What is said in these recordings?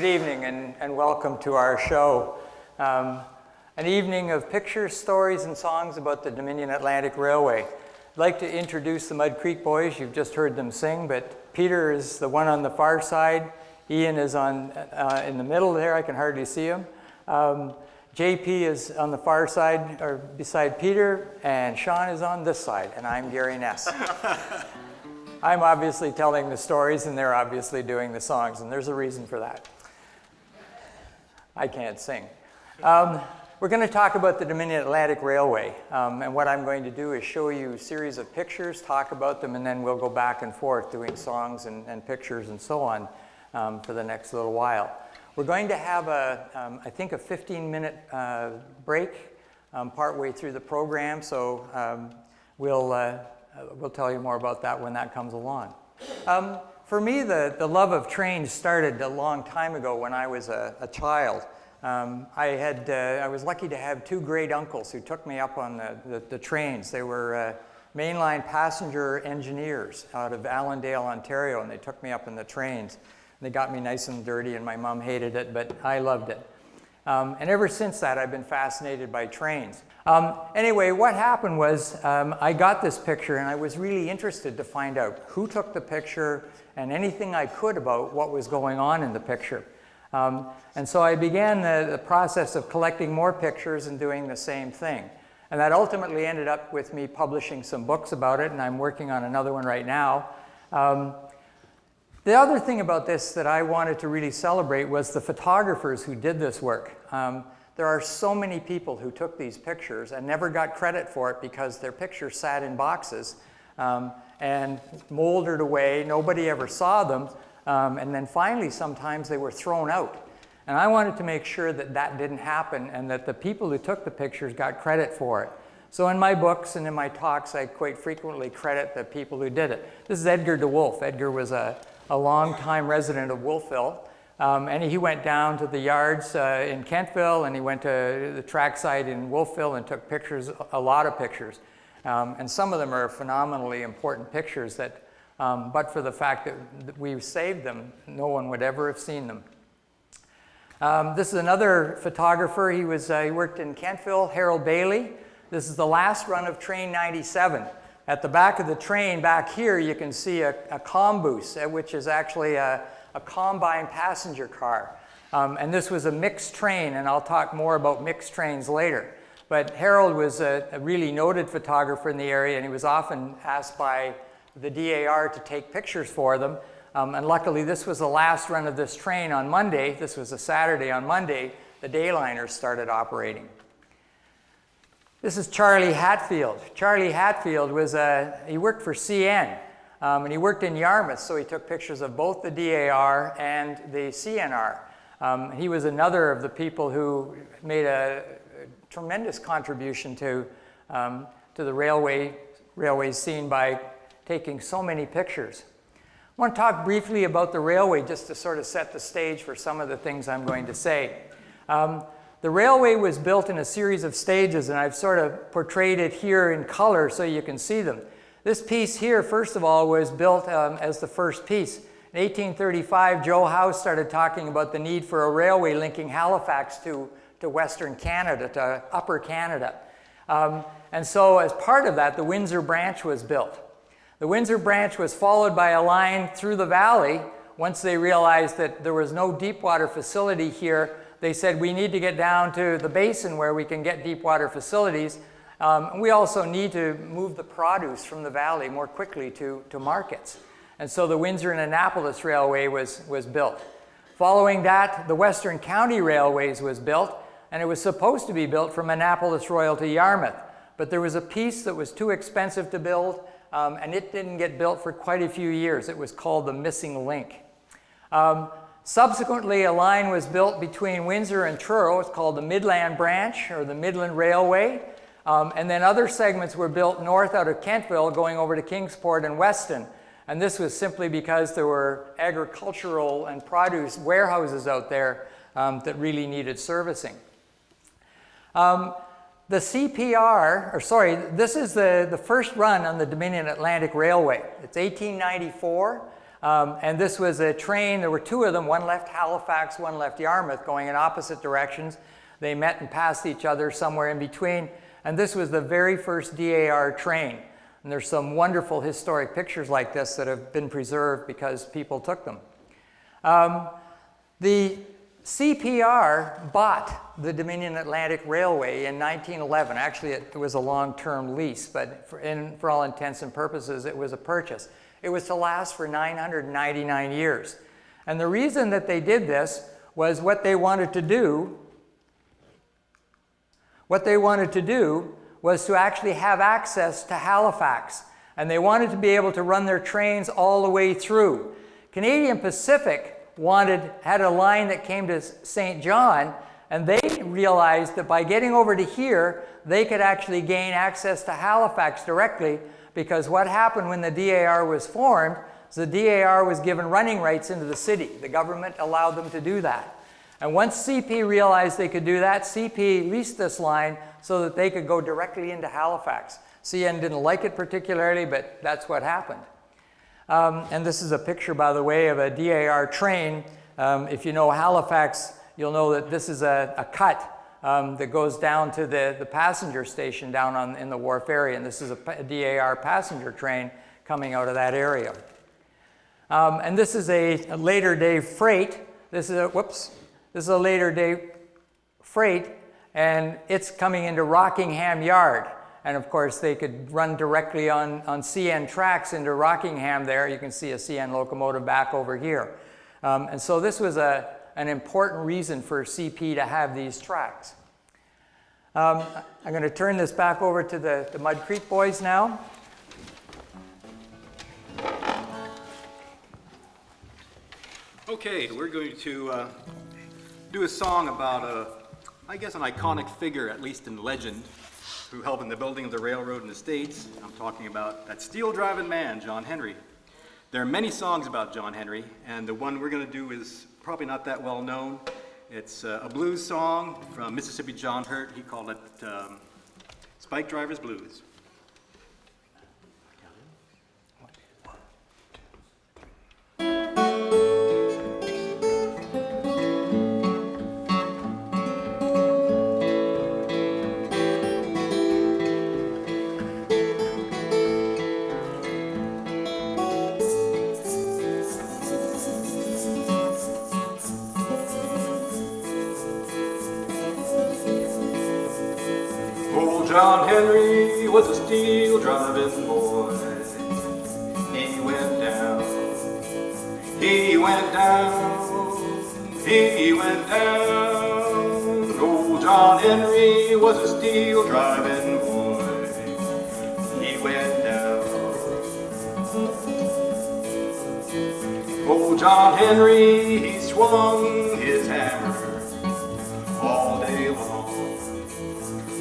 good evening and welcome to our show. An evening of pictures, stories, and songs about the Dominion Atlantic Railway. I'd like to introduce the Mud Creek Boys. You've just heard them sing, but Peter is the one on the far side. Ian is on in the middle there. I can hardly see him. JP is on the far side, or beside Peter, and Sean is on this side, and I'm Gary Ness. I'm obviously telling the stories, and they're obviously doing the songs, and there's a reason for that. I can't sing. We're going to talk about the Dominion Atlantic Railway, and what I'm going to do is show you a series of pictures, talk about them, and then we'll go back and forth doing songs and pictures and so on for the next little while. We're going to have I think a 15-minute break partway through the program, so we'll tell you more about that when that comes along. For me, the love of trains started a long time ago when I was a child. I was lucky to have two great uncles who took me up on the trains. They were mainline passenger engineers out of Allendale, Ontario, and they took me up in the trains. They got me nice and dirty, and my mom hated it, but I loved it. And ever since that, I've been fascinated by trains. Anyway, what happened was I got this picture, and I was really interested to find out who took the picture and anything I could about what was going on in the picture. And so I began the process of collecting more pictures and doing the same thing. And that ultimately ended up with me publishing some books about it, and I'm working on another one right now. The other thing about this that I wanted to really celebrate was the photographers who did this work. There are so many people who took these pictures and never got credit for it because their pictures sat in boxes and moldered away. Nobody ever saw them. And then finally, sometimes they were thrown out. And I wanted to make sure that that didn't happen and that the people who took the pictures got credit for it. So in my books and in my talks, I quite frequently credit the people who did it. This is Edgar DeWolf. Edgar was a long-time resident of Wolfville. And he went down to the yards in Kentville, and he went to the trackside in Wolfville and took pictures, a lot of pictures. And some of them are phenomenally important pictures that, but for the fact that we saved them, no one would ever have seen them. This is another photographer. He worked in Kentville, Harold Bailey. This is the last run of Train 97. At the back of the train, back here, you can see a Combus, which is actually a combine passenger car. And this was a mixed train, and I'll talk more about mixed trains later. But Harold was a really noted photographer in the area, and he was often asked by the DAR to take pictures for them. And luckily, this was the last run of this train on Monday. This was a Saturday. On Monday, the dayliners started operating. This is Charlie Hatfield. Charlie Hatfield he worked for CN, and he worked in Yarmouth, so he took pictures of both the DAR and the CNR. He was another of the people who made a tremendous contribution to the railway scene by taking so many pictures. I want to talk briefly about the railway just to sort of set the stage for some of the things I'm going to say. The railway was built in a series of stages, and I've sort of portrayed it here in color so you can see them. This piece here, first of all, was built as the first piece. In 1835, Joe House started talking about the need for a railway linking Halifax to Western Canada, to Upper Canada. And so as part of that, the Windsor branch was built. The Windsor branch was followed by a line through the valley. Once they realized that there was no deep water facility here, they said, we need to get down to the basin where we can get deep water facilities. We also need to move the produce from the valley more quickly to markets. And so the Windsor and Annapolis Railway was built. Following that, the Western County Railways was built, and it was supposed to be built from Annapolis Royal to Yarmouth. But there was a piece that was too expensive to build, and it didn't get built for quite a few years. It was called the Missing Link. Subsequently, a line was built between Windsor and Truro. It's called the Midland Branch, or the Midland Railway. And then other segments were built north out of Kentville, going over to Kingsport and Weston. And this was simply because there were agricultural and produce warehouses out there that really needed servicing. The CPR, this is the first run on the Dominion Atlantic Railway. It's 1894. And this was a train, there were two of them, one left Halifax, one left Yarmouth, going in opposite directions. They met and passed each other somewhere in between. And this was the very first DAR train. And there's some wonderful historic pictures like this that have been preserved because people took them. The CPR bought the Dominion Atlantic Railway in 1911. Actually, it was a long-term lease, but for all intents and purposes, it was a purchase. It was to last for 999 years. And the reason that they did this was what they wanted to do was to actually have access to Halifax. And they wanted to be able to run their trains all the way through. Canadian Pacific had a line that came to St. John, and they realized that by getting over to here, they could actually gain access to Halifax directly, because what happened when the DAR was formed is the DAR was given running rights into the city. The government allowed them to do that. And once CP realized they could do that, CP leased this line so that they could go directly into Halifax. CN didn't like it particularly, but that's what happened. And this is a picture, by the way, of a DAR train. If you know Halifax, you'll know that this is a cut that goes down to the passenger station down in the wharf area. And this is a DAR passenger train coming out of that area. And this is a later day freight. This is a later day freight, and it's coming into Rockingham Yard. And of course, they could run directly on CN tracks into Rockingham there. You can see a CN locomotive back over here. And so this was an important reason for CP to have these tracks. I'm going to turn this back over to the Mud Creek boys now. Okay, we're going to do a song about, I guess, an iconic figure, at least in legend, who helped in the building of the railroad in the States. I'm talking about that steel-driving man, John Henry. There are many songs about John Henry, and the one we're going to do is probably not that well known. It's a blues song from Mississippi John Hurt. He called it Spike Driver's Blues. John Henry was a steel-driving boy. He went down, he went down, he went down. Old John Henry was a steel-driving boy. He went down. Old John Henry, he swung his hammer all day long.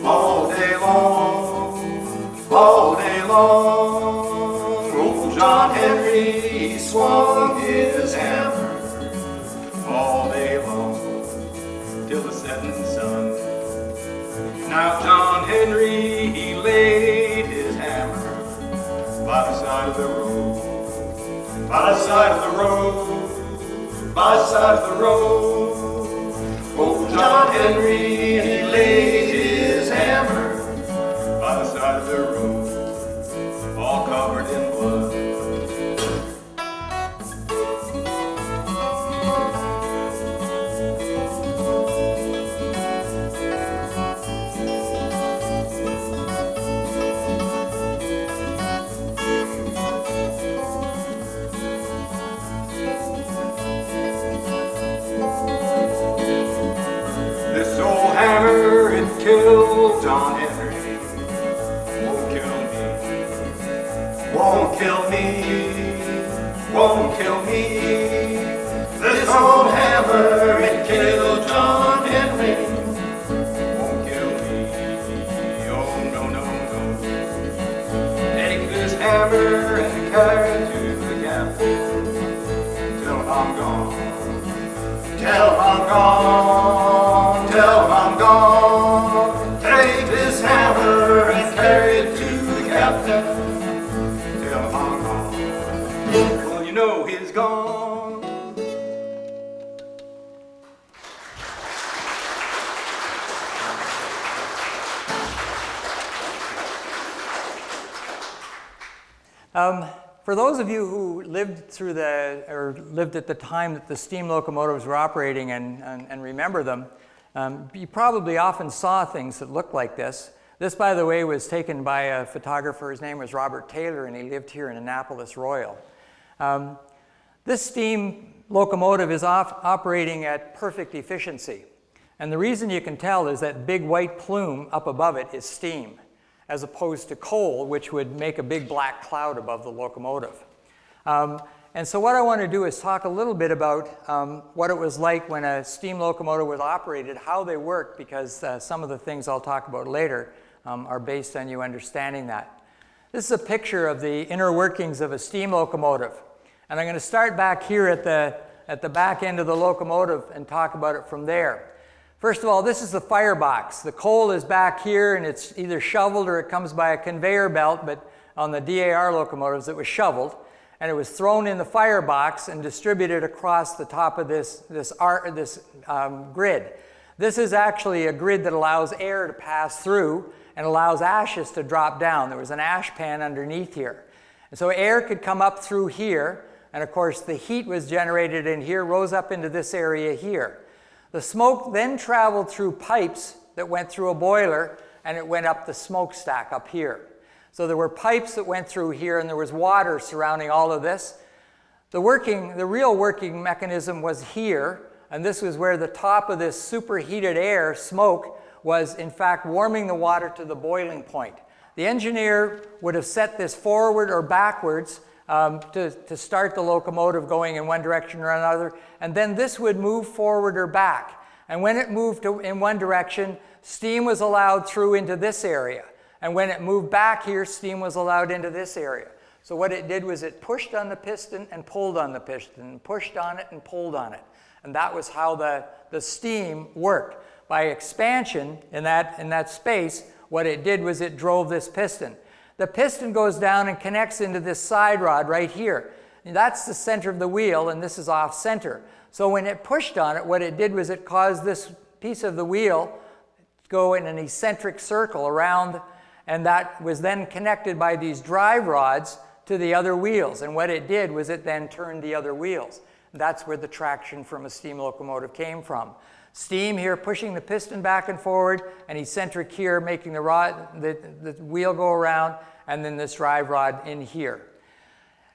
All day long, all day long. Old John Henry, he swung his hammer all day long till the setting sun. Now John Henry, he laid his hammer by the side of the road, by the side of the road, by the side of the road. Old John Henry, he laid his hammer by the side of the road, all covered in blood. This old hammer, it killed John Henry. Won't kill me, won't kill me. This old hammer, it killed John Henry. Won't kill me, oh no, no, no. Take this hammer and carry it to the captain. Till I'm gone, till I'm gone, till I'm gone. Take this hammer and carry it to the captain. Well, you know he's gone. For those of you who lived through lived at the time that the steam locomotives were operating and remember them, you probably often saw things that looked like this. This, by the way, was taken by a photographer. His name was Robert Taylor, and he lived here in Annapolis Royal. This steam locomotive is operating at perfect efficiency. And the reason you can tell is that big white plume up above it is steam, as opposed to coal, which would make a big black cloud above the locomotive. And so what I want to do is talk a little bit about what it was like when a steam locomotive was operated, how they worked, because some of the things I'll talk about later are based on you understanding that. This is a picture of the inner workings of a steam locomotive. And I'm going to start back here at the back end of the locomotive and talk about it from there. First of all, this is the firebox. The coal is back here, and it's either shoveled or it comes by a conveyor belt, but on the DAR locomotives it was shoveled, and it was thrown in the firebox and distributed across the top of this grid. This is actually a grid that allows air to pass through and allows ashes to drop down. There was an ash pan underneath here. And so air could come up through here, and of course the heat was generated in here, rose up into this area here. The smoke then traveled through pipes that went through a boiler, and it went up the smokestack up here. So there were pipes that went through here, and there was water surrounding all of this. The real working mechanism was here, and this was where the top of this superheated air, smoke, was in fact warming the water to the boiling point. The engineer would have set this forward or backwards to start the locomotive going in one direction or another, and then this would move forward or back. And when it moved in one direction, steam was allowed through into this area. And when it moved back here, steam was allowed into this area. So what it did was it pushed on the piston and pulled on the piston, pushed on it and pulled on it. And that was how the steam worked. By expansion in that space, what it did was it drove this piston. The piston goes down and connects into this side rod right here. And that's the center of the wheel, and this is off center. So when it pushed on it, what it did was it caused this piece of the wheel to go in an eccentric circle around, and that was then connected by these drive rods to the other wheels. And what it did was it then turned the other wheels. That's where the traction from a steam locomotive came from. Steam here pushing the piston back and forward, and eccentric here making the wheel go around, and then this drive rod in here.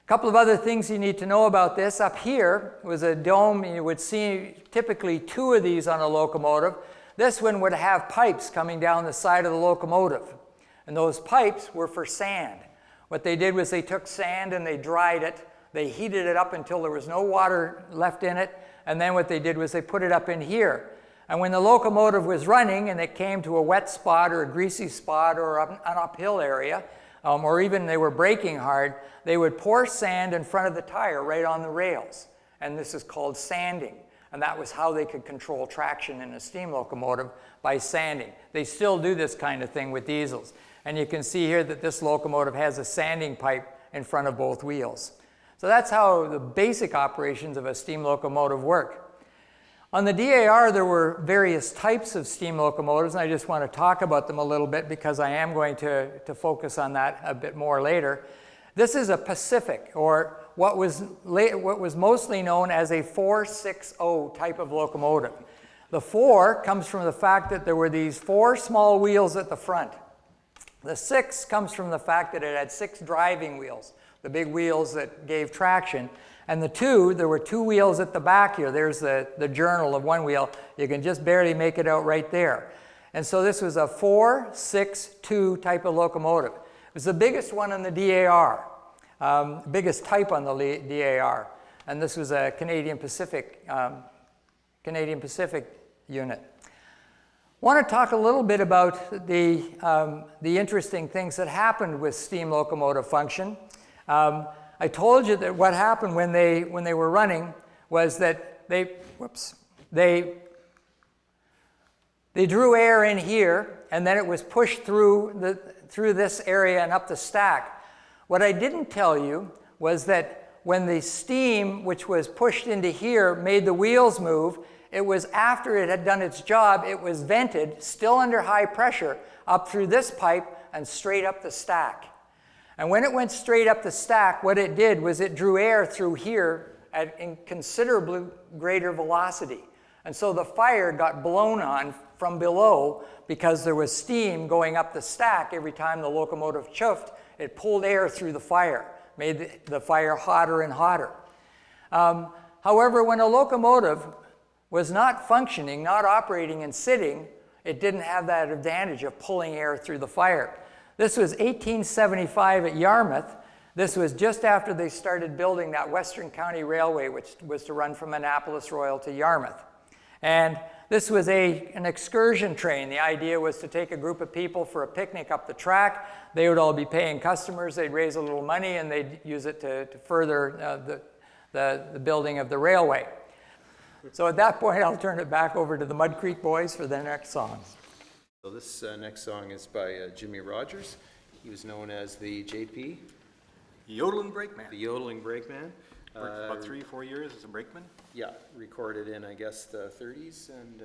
A couple of other things you need to know about this. Up here was a dome. You would see typically two of these on a locomotive. This one would have pipes coming down the side of the locomotive, and those pipes were for sand. What they did was they took sand and they dried it. They heated it up until there was no water left in it, and then what they did was they put it up in here. And when the locomotive was running and it came to a wet spot or a greasy spot or an uphill area, or even they were braking hard, they would pour sand in front of the tire right on the rails. And this is called sanding. And that was how they could control traction in a steam locomotive, by sanding. They still do this kind of thing with diesels. And you can see here that this locomotive has a sanding pipe in front of both wheels. So that's how the basic operations of a steam locomotive work. On the DAR, there were various types of steam locomotives, and I just want to talk about them a little bit because I am going to focus on that a bit more later. This is a Pacific, or what was mostly known as a 460 type of locomotive. The 4 comes from the fact that there were these 4 small wheels at the front. The 6 comes from the fact that it had 6 driving wheels, the big wheels that gave traction. And the 2, there were 2 wheels at the back here. There's the journal of one wheel. You can just barely make it out right there. And so this was a 462 type of locomotive. It was the biggest one on the DAR, biggest type on the DAR. And this was a Canadian Pacific unit. I want to talk a little bit about the interesting things that happened with steam locomotive function. I told you that what happened when they were running was that they drew air in here, and then it was pushed through this area and up the stack. What I didn't tell you was that when the steam, which was pushed into here, made the wheels move, it was after it had done its job, it was vented, still under high pressure, up through this pipe and straight up the stack. And when it went straight up the stack, what it did was it drew air through here at considerably greater velocity. And so the fire got blown on from below because there was steam going up the stack every time the locomotive chuffed. It pulled air through the fire, made the fire hotter and hotter. However, when a locomotive was not functioning, not operating and sitting, it didn't have that advantage of pulling air through the fire. This was 1875 at Yarmouth. This was just after they started building that Western County Railway, which was to run from Annapolis Royal to Yarmouth. And this was an excursion train. The idea was to take a group of people for a picnic up the track. They would all be paying customers. They'd raise a little money, and they'd use it to further the building of the railway. So at that point, I'll turn it back over to the Mud Creek Boys for their next song. So this next song is by Jimmy Rogers. He was known as the JP, Yodeling Brakeman. the Yodeling Brakeman. Worked about 3 or 4 years as a brakeman. Yeah, recorded in, I guess, the 30s, and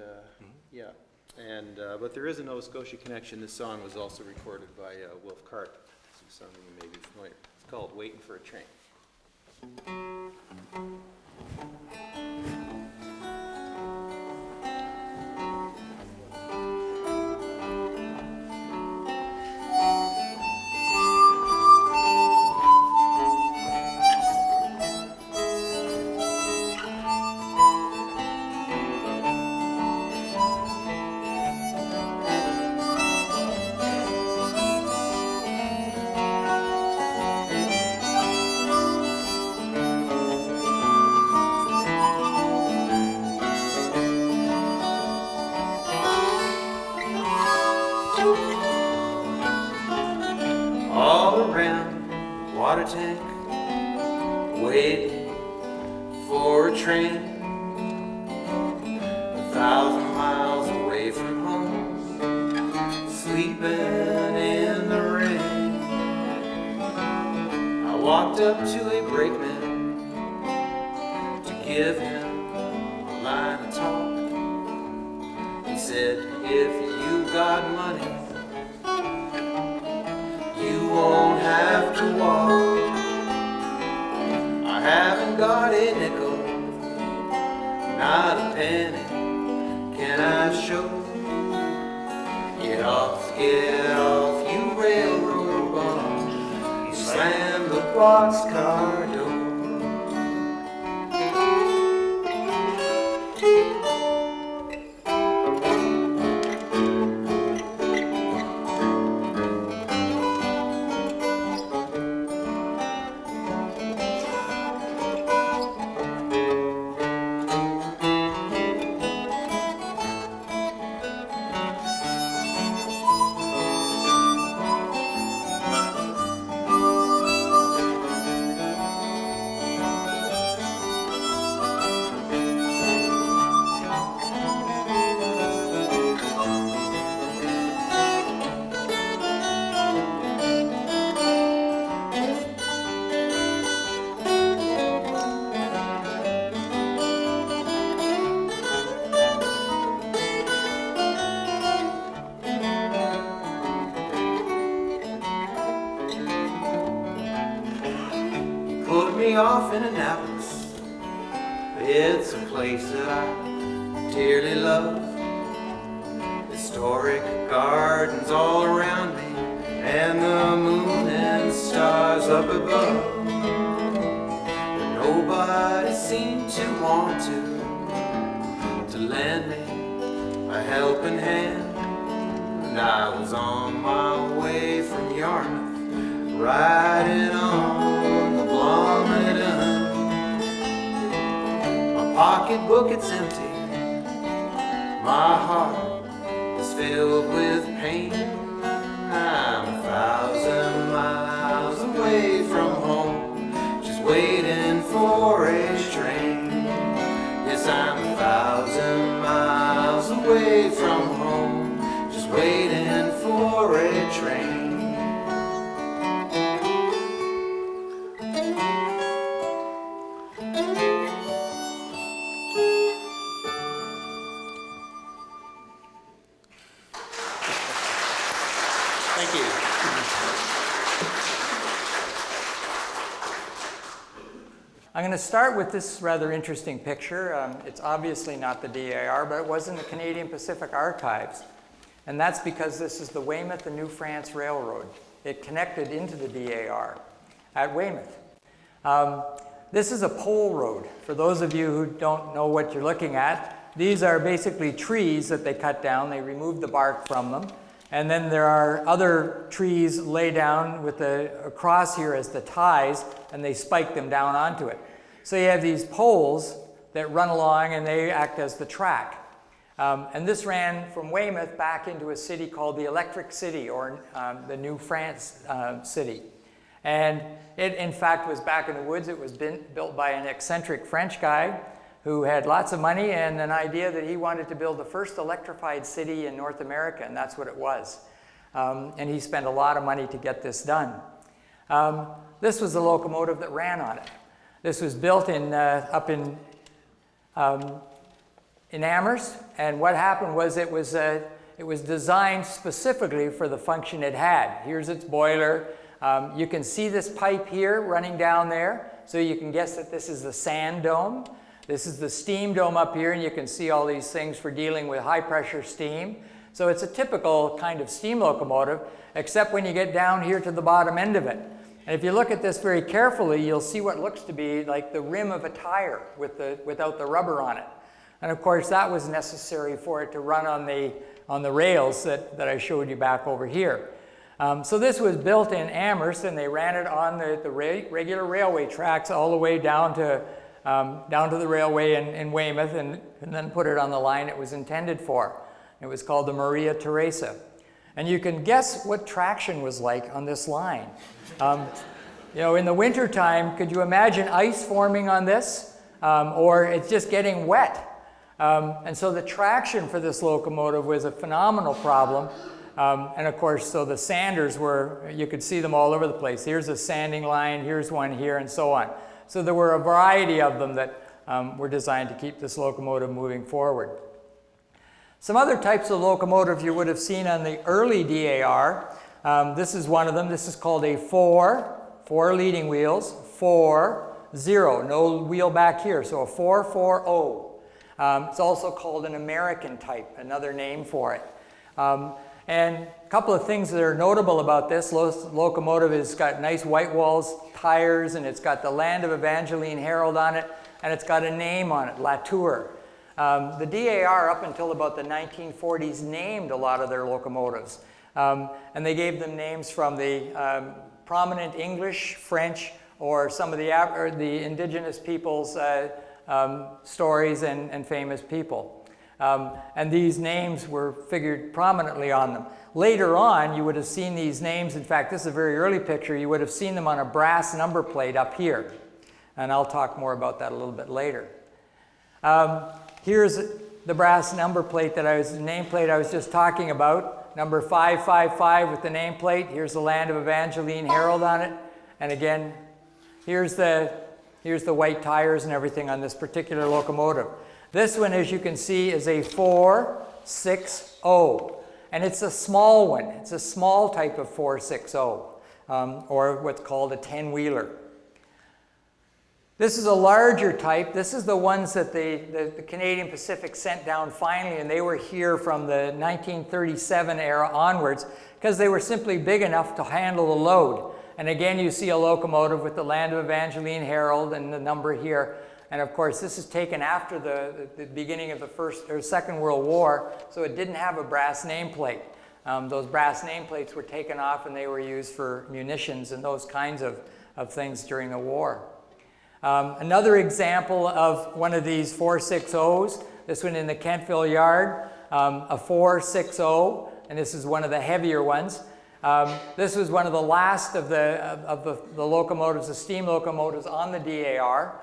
yeah. And but there is a Nova Scotia connection. This song was also recorded by Wilf Cart, so something you may be familiar. It's called "Waiting for a Train." All around water tank, waiting for a train, 1,000 miles away from home, sleeping in the rain. I walked up to a brakeman to give him a line of talk. He said, if you got money, you won't have to walk. I haven't got a nickel, not a penny, can I show? Get off, you railroad bum. He slammed the boxcar door. Put me off in Annapolis. It's a place that I dearly love. Historic gardens all around me, and the moon and stars up above. But nobody seemed to want to lend me a helping hand. And I was on my way from Yarmouth, riding on the Blomidon. My pocketbook, it's empty, my heart is filled with pain. I'm 1,000 miles away from home, just waiting for a train. Yes, I'm 1,000 miles away from home, just waiting for a train. I'm going to start with this rather interesting picture. It's obviously not the DAR, but it was in the Canadian Pacific Archives. And that's because this is the Weymouth and New France Railroad. It connected into the DAR at Weymouth. This is a pole road. For those of you who don't know what you're looking at, these are basically trees that they cut down. They removed the bark from them. And then there are other trees laid down with the across here as the ties, and they spike them down onto it. So you have these poles that run along, and they act as the track. And this ran from Weymouth back into a city called the Electric City, or the New France city. And it, in fact, was back in the woods. It was built by an eccentric French guy who had lots of money and an idea that he wanted to build the first electrified city in North America, and that's what it was. And he spent a lot of money to get this done. This was the locomotive that ran on it. This was built up in Amherst, and what happened was it was designed specifically for the function it had. Here's its boiler. You can see this pipe here running down there, so you can guess that this is the sand dome. This is the steam dome up here, and you can see all these things for dealing with high pressure steam. So it's a typical kind of steam locomotive, except when you get down here to the bottom end of it. And if you look at this very carefully, you'll see what looks to be like the rim of a tire without the rubber on it. And of course, that was necessary for it to run on the rails that I showed you back over here. So this was built in Amherst, and they ran it on the regular railway tracks all the way down to the railway in Weymouth, and then put it on the line it was intended for. It was called the Maria Theresa. And you can guess what traction was like on this line. You know, in the wintertime, could you imagine ice forming on this? Or it's just getting wet. And so the traction for this locomotive was a phenomenal problem. And of course, so the sanders you could see them all over the place. Here's a sanding line, here's one here, and so on. So there were a variety of them that were designed to keep this locomotive moving forward. Some other types of locomotives you would have seen on the early DAR. This is one of them. This is called a 4 leading wheels, 4-0, no wheel back here, so a 4-4-0. It's also called an American type, another name for it. And a couple of things that are notable about this locomotive has got nice white walls, tires, and it's got the Land of Evangeline Herald on it, and it's got a name on it, Latour. The DAR, up until about the 1940s, named a lot of their locomotives. And they gave them names from the prominent English, French, or some of the indigenous people's stories and famous people. And these names were figured prominently on them. Later on, you would have seen these names. In fact, this is a very early picture. You would have seen them on a brass number plate up here. And I'll talk more about that a little bit later. Here's the brass number plate nameplate I was just talking about. Number 555 with the nameplate. Here's the Land of Evangeline Herald on it. And again, here's the white tires and everything on this particular locomotive. This one, as you can see, is a 4-6-0. And it's a small one. It's a small type of 4-6-0, or what's called a 10-wheeler. This is a larger type. This is the ones that the Canadian Pacific sent down finally, and they were here from the 1937 era onwards because they were simply big enough to handle the load. And again, you see a locomotive with the Land of Evangeline Herald and the number here. And of course, this is taken after the beginning of the First or Second World War, so it didn't have a brass nameplate. Those brass nameplates were taken off, and they were used for munitions and those kinds of things during the war. Another example of one of these 4-6-0s, this one in the Kentville Yard, a 4-6-0, and this is one of the heavier ones. This was one of the last of the locomotives, the steam locomotives on the DAR.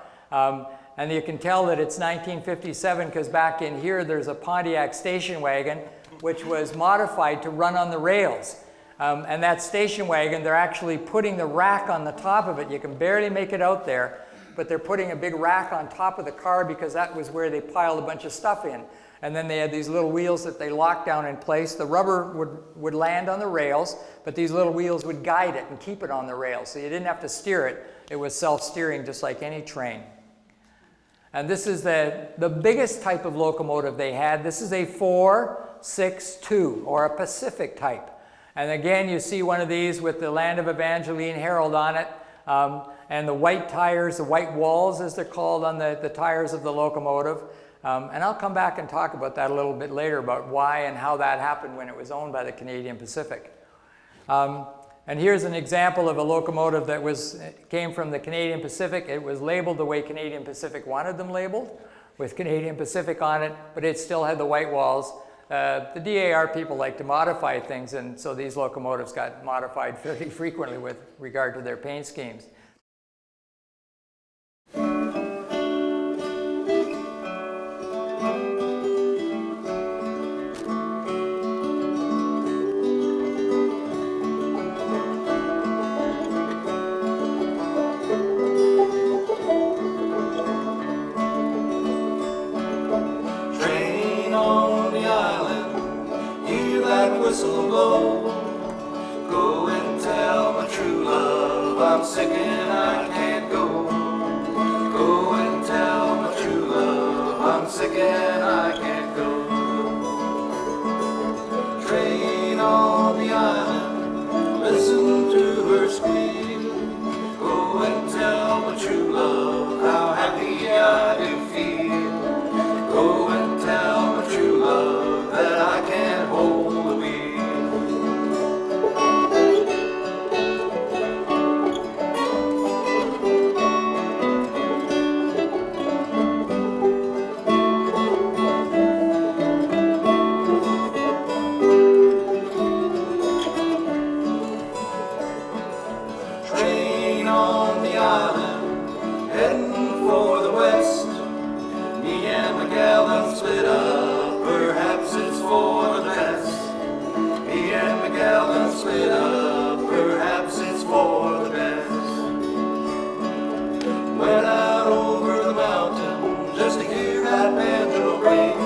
And you can tell that it's 1957 because back in here there's a Pontiac station wagon which was modified to run on the rails. And that station wagon, they're actually putting the rack on the top of it. You can barely make it out there. but they're putting a big rack on top of the car because that was where they piled a bunch of stuff in. And then they had these little wheels that they locked down in place. The rubber would land on the rails, but these little wheels would guide it and keep it on the rails. So you didn't have to steer it. It was self-steering just like any train. And this is the biggest type of locomotive they had. This is a 4-6-2, or a Pacific type. And again, you see one of these with the Land of Evangeline Herald on it, and the white tires, the white walls as they're called on the tires of the locomotive. And I'll come back and talk about that a little bit later, about why and how that happened when it was owned by the Canadian Pacific. And here's an example of a locomotive that came from the Canadian Pacific. It was labeled the way Canadian Pacific wanted them labeled, with Canadian Pacific on it, but it still had the white walls. The DAR people like to modify things, and so these locomotives got modified fairly frequently with regard to their paint schemes. Whistle blow, go and tell my true love I'm sick and I can't go. Go and tell my true love I'm sick and I can't go. Train on the island, listen to her squeal. Go and tell my true love how happy I do feel. Go and tell my true love that I can't hold the wheel. Train on the island, heading for the west. Me and my gal done split up, perhaps it's for the best. Me and my gal done split up, perhaps it's for the best. Went out over the mountain just to hear that banjo ring.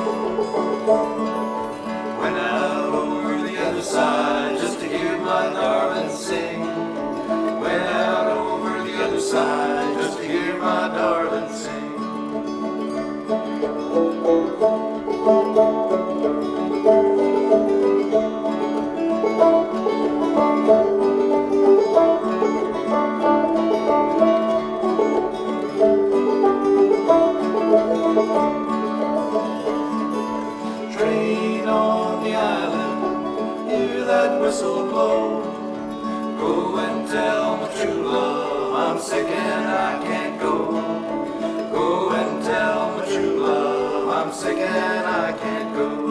Went out over the other side just to hear my darling sing. Went out over the other side just to hear my darling sing. Train on the island, hear that whistle blow. Go and tell my true love I'm sick and I can't go. Go and tell my true love I'm sick and I can't go.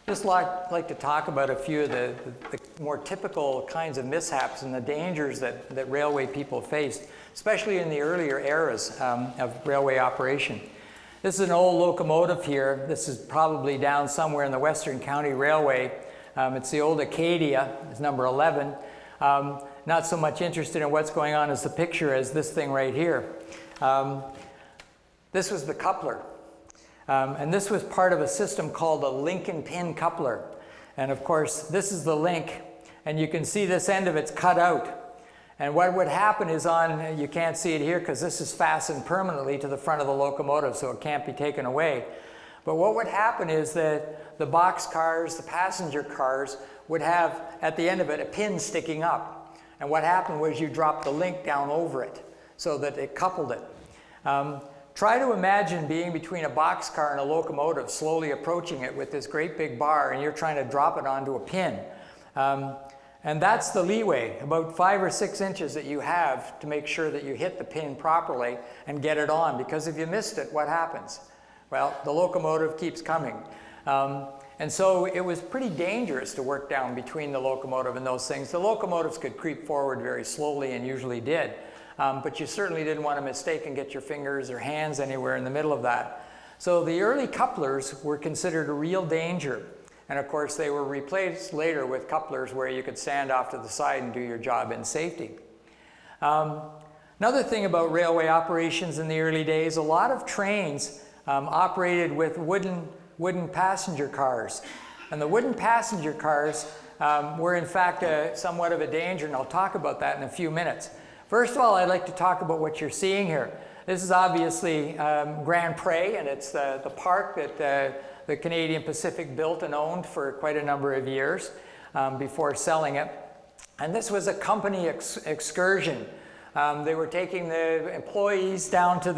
Just like to talk about a few of the more typical kinds of mishaps and the dangers that railway people faced, especially in the earlier eras of railway operation. This is an old locomotive here. This is probably down somewhere in the Western County Railway. It's the old Acadia, it's number 11. Not so much interested in what's going on as the picture as this thing right here. This was the coupler. And this was part of a system called a link and pin coupler. And of course, this is the link, and you can see this end of it's cut out. And what would happen is you can't see it here because this is fastened permanently to the front of the locomotive, so it can't be taken away. But what would happen is that the box cars, the passenger cars, would have, at the end of it, a pin sticking up. And what happened was you dropped the link down over it so that it coupled it. Try to imagine being between a boxcar and a locomotive, slowly approaching it with this great big bar, and you're trying to drop it onto a pin. And that's the leeway, about 5 or 6 inches that you have to make sure that you hit the pin properly and get it on, because if you missed it, what happens? Well, the locomotive keeps coming. And so it was pretty dangerous to work down between the locomotive and those things. The locomotives could creep forward very slowly and usually did. but you certainly didn't want to mistake and get your fingers or hands anywhere in the middle of that. So the early couplers were considered a real danger. And of course, they were replaced later with couplers where you could stand off to the side and do your job in safety. Another thing about railway operations in the early days, a lot of trains operated with wooden passenger cars. And the wooden passenger cars were in fact somewhat of a danger, and I'll talk about that in a few minutes. First of all, I'd like to talk about what you're seeing here. This is obviously Grand Pre, and it's the park that the Canadian Pacific built and owned for quite a number of years before selling it. And this was a company excursion. They were taking the employees down to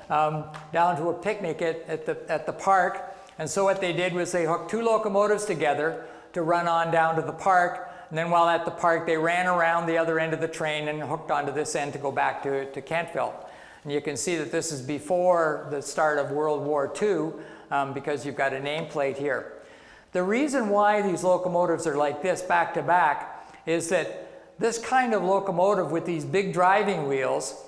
a picnic at the park. And so what they did was they hooked 2 locomotives together to run on down to the park. And then while at the park, they ran around the other end of the train and hooked onto this end to go back to Kentville. And you can see that this is before the start of World War II because you've got a nameplate here. The reason why these locomotives are like this back to back is that this kind of locomotive with these big driving wheels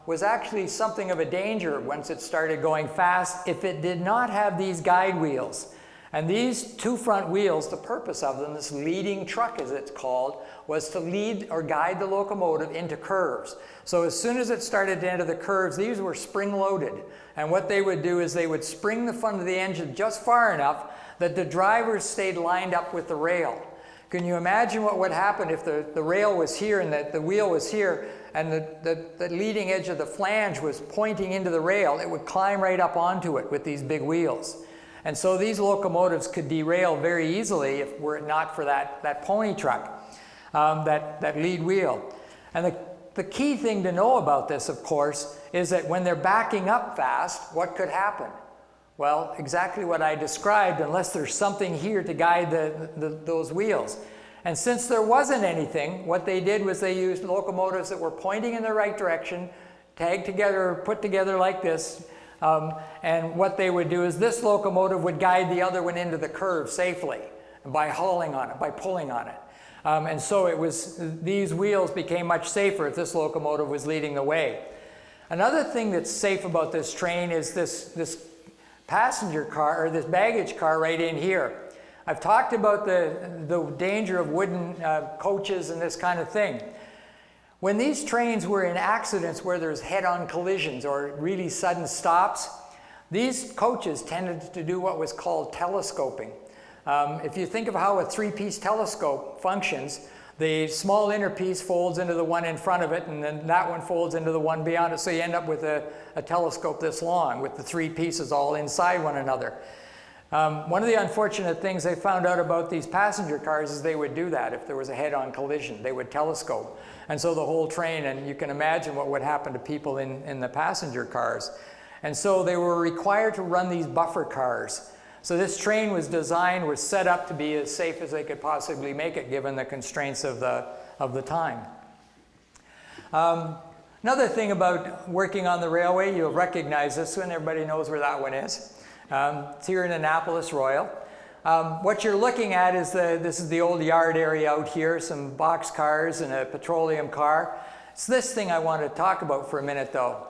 was actually something of a danger once it started going fast if it did not have these guide wheels. And these 2 front wheels, the purpose of them, this leading truck as it's called, was to lead or guide the locomotive into curves. So as soon as it started to enter the curves, these were spring-loaded. And what they would do is they would spring the front of the engine just far enough that the drivers stayed lined up with the rail. Can you imagine what would happen if the rail was here and the wheel was here and the leading edge of the flange was pointing into the rail? It would climb right up onto it with these big wheels. And so these locomotives could derail very easily if were it not for that pony truck, that lead wheel. And the key thing to know about this, of course, is that when they're backing up fast, what could happen? Well, exactly what I described, unless there's something here to guide those wheels. And since there wasn't anything, what they did was they used locomotives that were pointing in the right direction, tagged together, put together like this. And what they would do is this locomotive would guide the other one into the curve safely by hauling on it, by pulling on it. And so these wheels became much safer if this locomotive was leading the way. Another thing that's safe about this train is this passenger car, or this baggage car right in here. I've talked about the danger of wooden coaches and this kind of thing. When these trains were in accidents where there's head-on collisions or really sudden stops, these coaches tended to do what was called telescoping. If you think of how a 3-piece telescope functions, the small inner piece folds into the one in front of it, and then that one folds into the one beyond it, so you end up with a telescope this long with the 3 pieces all inside one another. One of the unfortunate things they found out about these passenger cars is they would do that if there was a head-on collision. They would telescope. And so the whole train, and you can imagine what would happen to people in the passenger cars. And so they were required to run these buffer cars. So this train was set up to be as safe as they could possibly make it given the constraints of the time. Another thing about working on the railway, you'll recognize this one. Everybody knows where that one is. It's here in Annapolis Royal. What you're looking at is this is the old yard area out here, some box cars and a petroleum car. It's this thing I want to talk about for a minute though.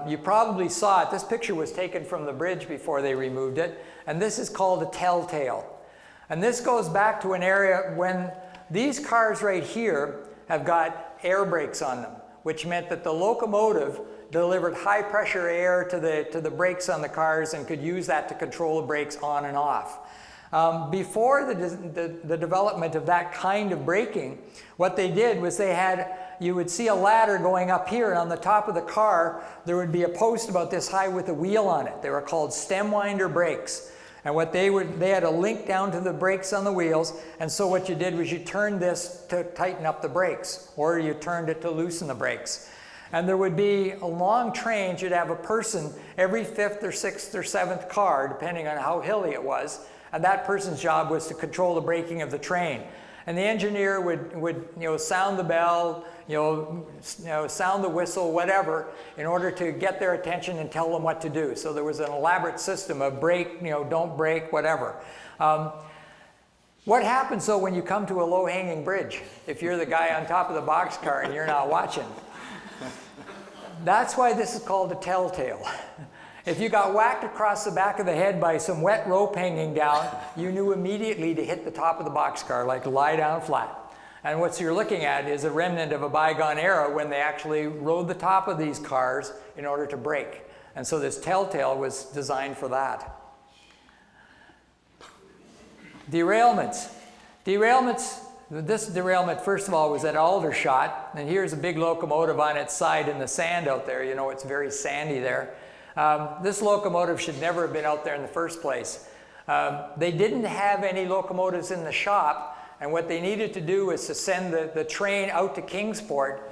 You probably saw it. This picture was taken from the bridge before they removed it, and this is called a telltale. And this goes back to an area when these cars right here have got air brakes on them, which meant that the locomotive delivered high pressure air to the brakes on the cars and could use that to control the brakes on and off. Before the development of that kind of braking, what they did was you would see a ladder going up here, and on the top of the car there would be a post about this high with a wheel on it. They were called stem winder brakes. And what they had a link down to the brakes on the wheels, and so what you did was you turned this to tighten up the brakes, or you turned it to loosen the brakes. And there would be a long train. You'd have a person every 5th or 6th or 7th car, depending on how hilly it was, and that person's job was to control the braking of the train. And the engineer would sound the bell, sound the whistle, whatever, in order to get their attention and tell them what to do. So there was an elaborate system of brake, don't brake, whatever. What happens though when you come to a low-hanging bridge? If you're the guy on top of the boxcar and you're not watching, That's why this is called a telltale. If you got whacked across the back of the head by some wet rope hanging down, you knew immediately to hit the top of the boxcar, like lie down flat. And what you're looking at is a remnant of a bygone era when they actually rode the top of these cars in order to brake. And so this telltale was designed for that. Derailments. This derailment, first of all, was at Aldershot. And here's a big locomotive on its side in the sand out there. You know, it's very sandy there. This locomotive should never have been out there in the first place. They didn't have any locomotives in the shop, and what they needed to do was to send the train out to Kingsport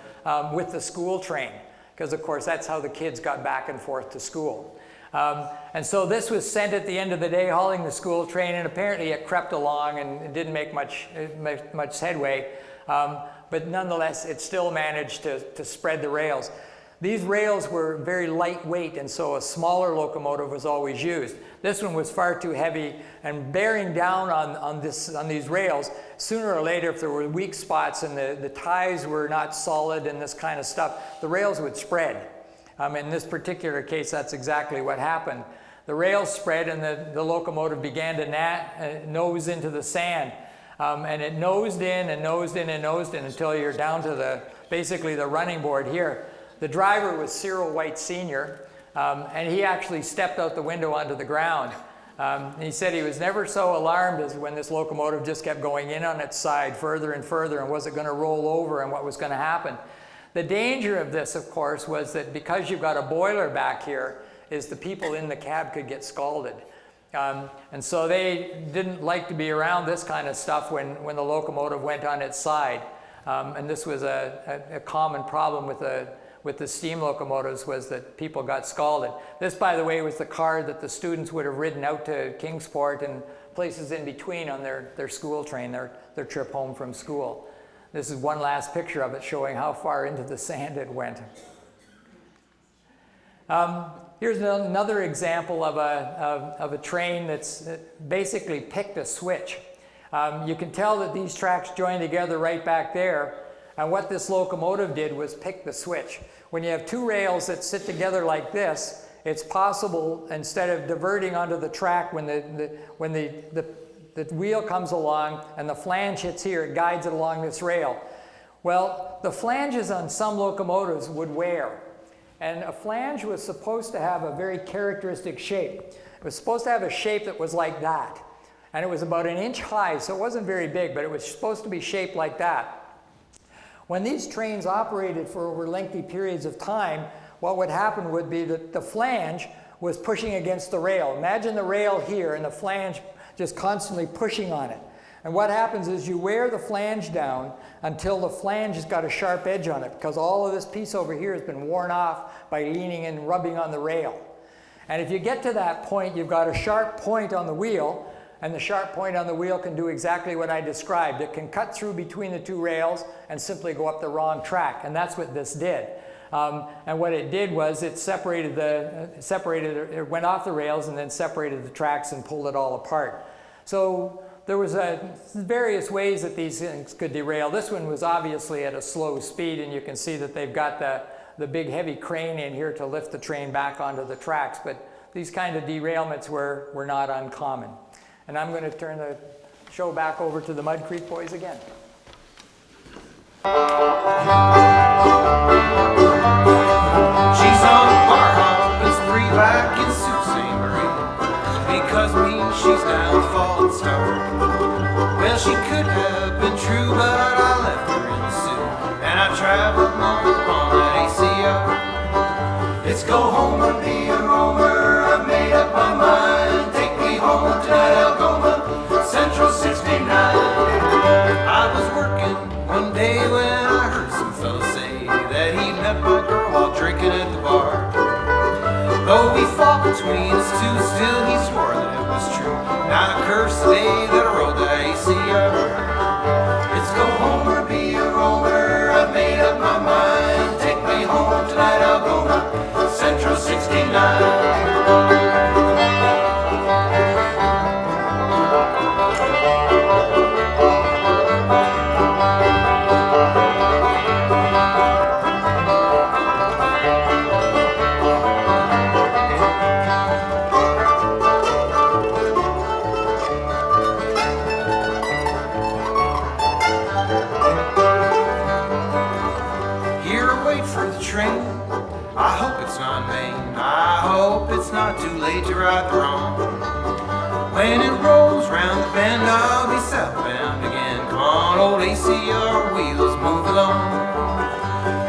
with the school train, because of course that's how the kids got back and forth to school. And so this was sent at the end of the day hauling the school train, and apparently it crept along and it didn't make much headway, but nonetheless it still managed to spread the rails. These rails were very lightweight, and so a smaller locomotive was always used. This one was far too heavy, and bearing down on these rails, sooner or later, if there were weak spots and the ties were not solid and this kind of stuff, the rails would spread. In this particular case, that's exactly what happened. The rails spread, and the locomotive began to nose into the sand. And it nosed in and nosed in and nosed in until you're down to basically the running board here. The driver was Cyril White Sr., and he actually stepped out the window onto the ground. He said he was never so alarmed as when this locomotive just kept going in on its side further and further, and was it going to roll over and what was going to happen. The danger of this, of course, was that because you've got a boiler back here, is the people in the cab could get scalded. And so they didn't like to be around this kind of stuff when the locomotive went on its side. And this was a common problem with the steam locomotives, was that people got scalded. This, by the way, was the car that the students would have ridden out to Kingsport and places in between on their school train, their trip home from school. This is one last picture of it showing how far into the sand it went. Here's another example of a train that's basically picked a switch. You can tell that these tracks join together right back there. And what this locomotive did was pick the switch. When you have two rails that sit together like this, it's possible, instead of diverting onto the track when the wheel comes along and the flange hits here, it guides it along this rail. Well, the flanges on some locomotives would wear. And a flange was supposed to have a very characteristic shape. It was supposed to have a shape that was like that. And it was about 1 inch high, so it wasn't very big, but it was supposed to be shaped like that. When these trains operated for over lengthy periods of time, what would happen would be that the flange was pushing against the rail. Imagine the rail here and the flange just constantly pushing on it. And what happens is you wear the flange down until the flange has got a sharp edge on it, because all of this piece over here has been worn off by leaning and rubbing on the rail. And if you get to that point, you've got a sharp point on the wheel, and the sharp point on the wheel can do exactly what I described. It can cut through between the two rails and simply go up the wrong track, and that's what this did. And what it did was it it went off the rails and then separated the tracks and pulled it all apart. So there was various ways that these things could derail. This one was obviously at a slow speed, and you can see that they've got the big heavy crane in here to lift the train back onto the tracks, but these kind of derailments were not uncommon. And I'm going to turn the show back over to the Mud Creek Boys again. She's on the bar hop and spree back in Sault Ste. Marie, because she's now a fallen star. Well, she could have been true, but I left her in Sioux, and I traveled north on that ACR. It's go home or be a roamer, I've made up my mind. Take me home to Algoma, Central 69. I was working one day when I heard some fellas say that he met my girl while drinking at the bar. Though we fought between us two, still he swore that it was true. Now I curse the day that I rode the ACR. It's go home or be a roamer, I've made up my mind. Take me home tonight, Algoma, Central 69. wait for the train. I hope it's not Maine. I hope it's not too late to right the wrong. When it rolls round the bend, I'll be southbound again. Come on, old ACR wheels, move along.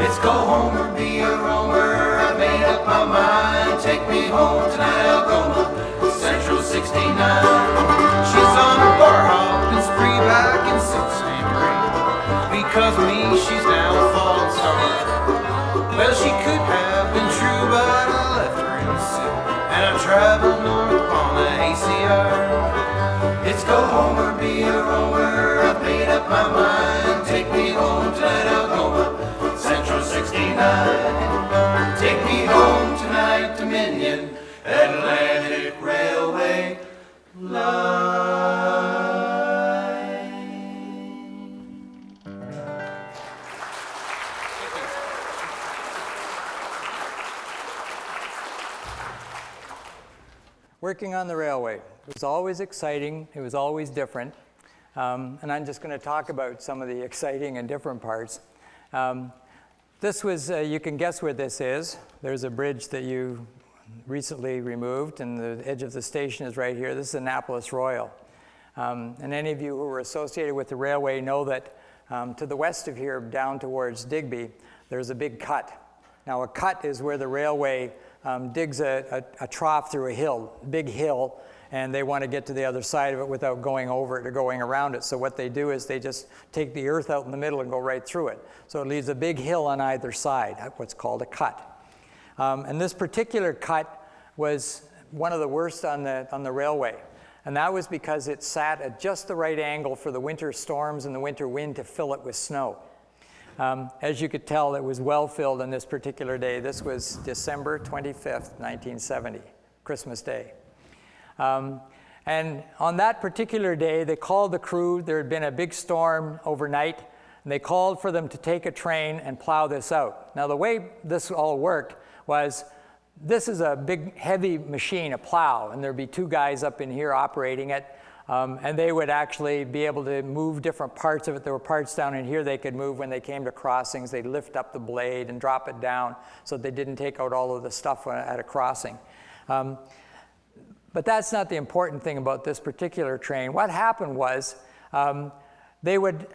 It's go home or be a roamer. I made up my mind. Take me home tonight, Algoma, Central 69. She's on a bar hop and spree back in Sault Ste. Marie. Because of me, she's now a fallen star. Well, she could have been true, but I left her in the sea. And I traveled north on the ACR. It's go home or be a roamer. I've made up my mind. Take me home tonight, Algoma, Central 69. Take me home tonight, Dominion Atlantic Railway line. Working on the railway. It was always exciting. It was always different. And I'm just going to talk about some of the exciting and different parts. This was, you can guess where this is. There's a bridge that you recently removed, and the edge of the station is right here. This is Annapolis Royal. And any of you who were associated with the railway know that to the west of here, down towards Digby, there's a big cut. Now, a cut is where the railway digs a trough through a hill, big hill, and they want to get to the other side of it without going over it or going around it. So what they do is they just take the earth out in the middle and go right through it. So it leaves a big hill on either side, what's called a cut. And this particular cut was one of the worst on the railway. And that was because it sat at just the right angle for the winter storms and the winter wind to fill it with snow. As you could tell, it was well filled on this particular day. This was December 25th, 1970, Christmas Day. And on that particular day, they called the crew. There had been a big storm overnight, and they called for them to take a train and plow this out. Now, the way this all worked was, this is a big, heavy machine, a plow, and there'd be two guys up in here operating it, and they would actually be able to move different parts of it. There were parts down in here they could move when they came to crossings. They'd lift up the blade and drop it down so they didn't take out all of the stuff at a crossing. But that's not the important thing about this particular train. What happened was they would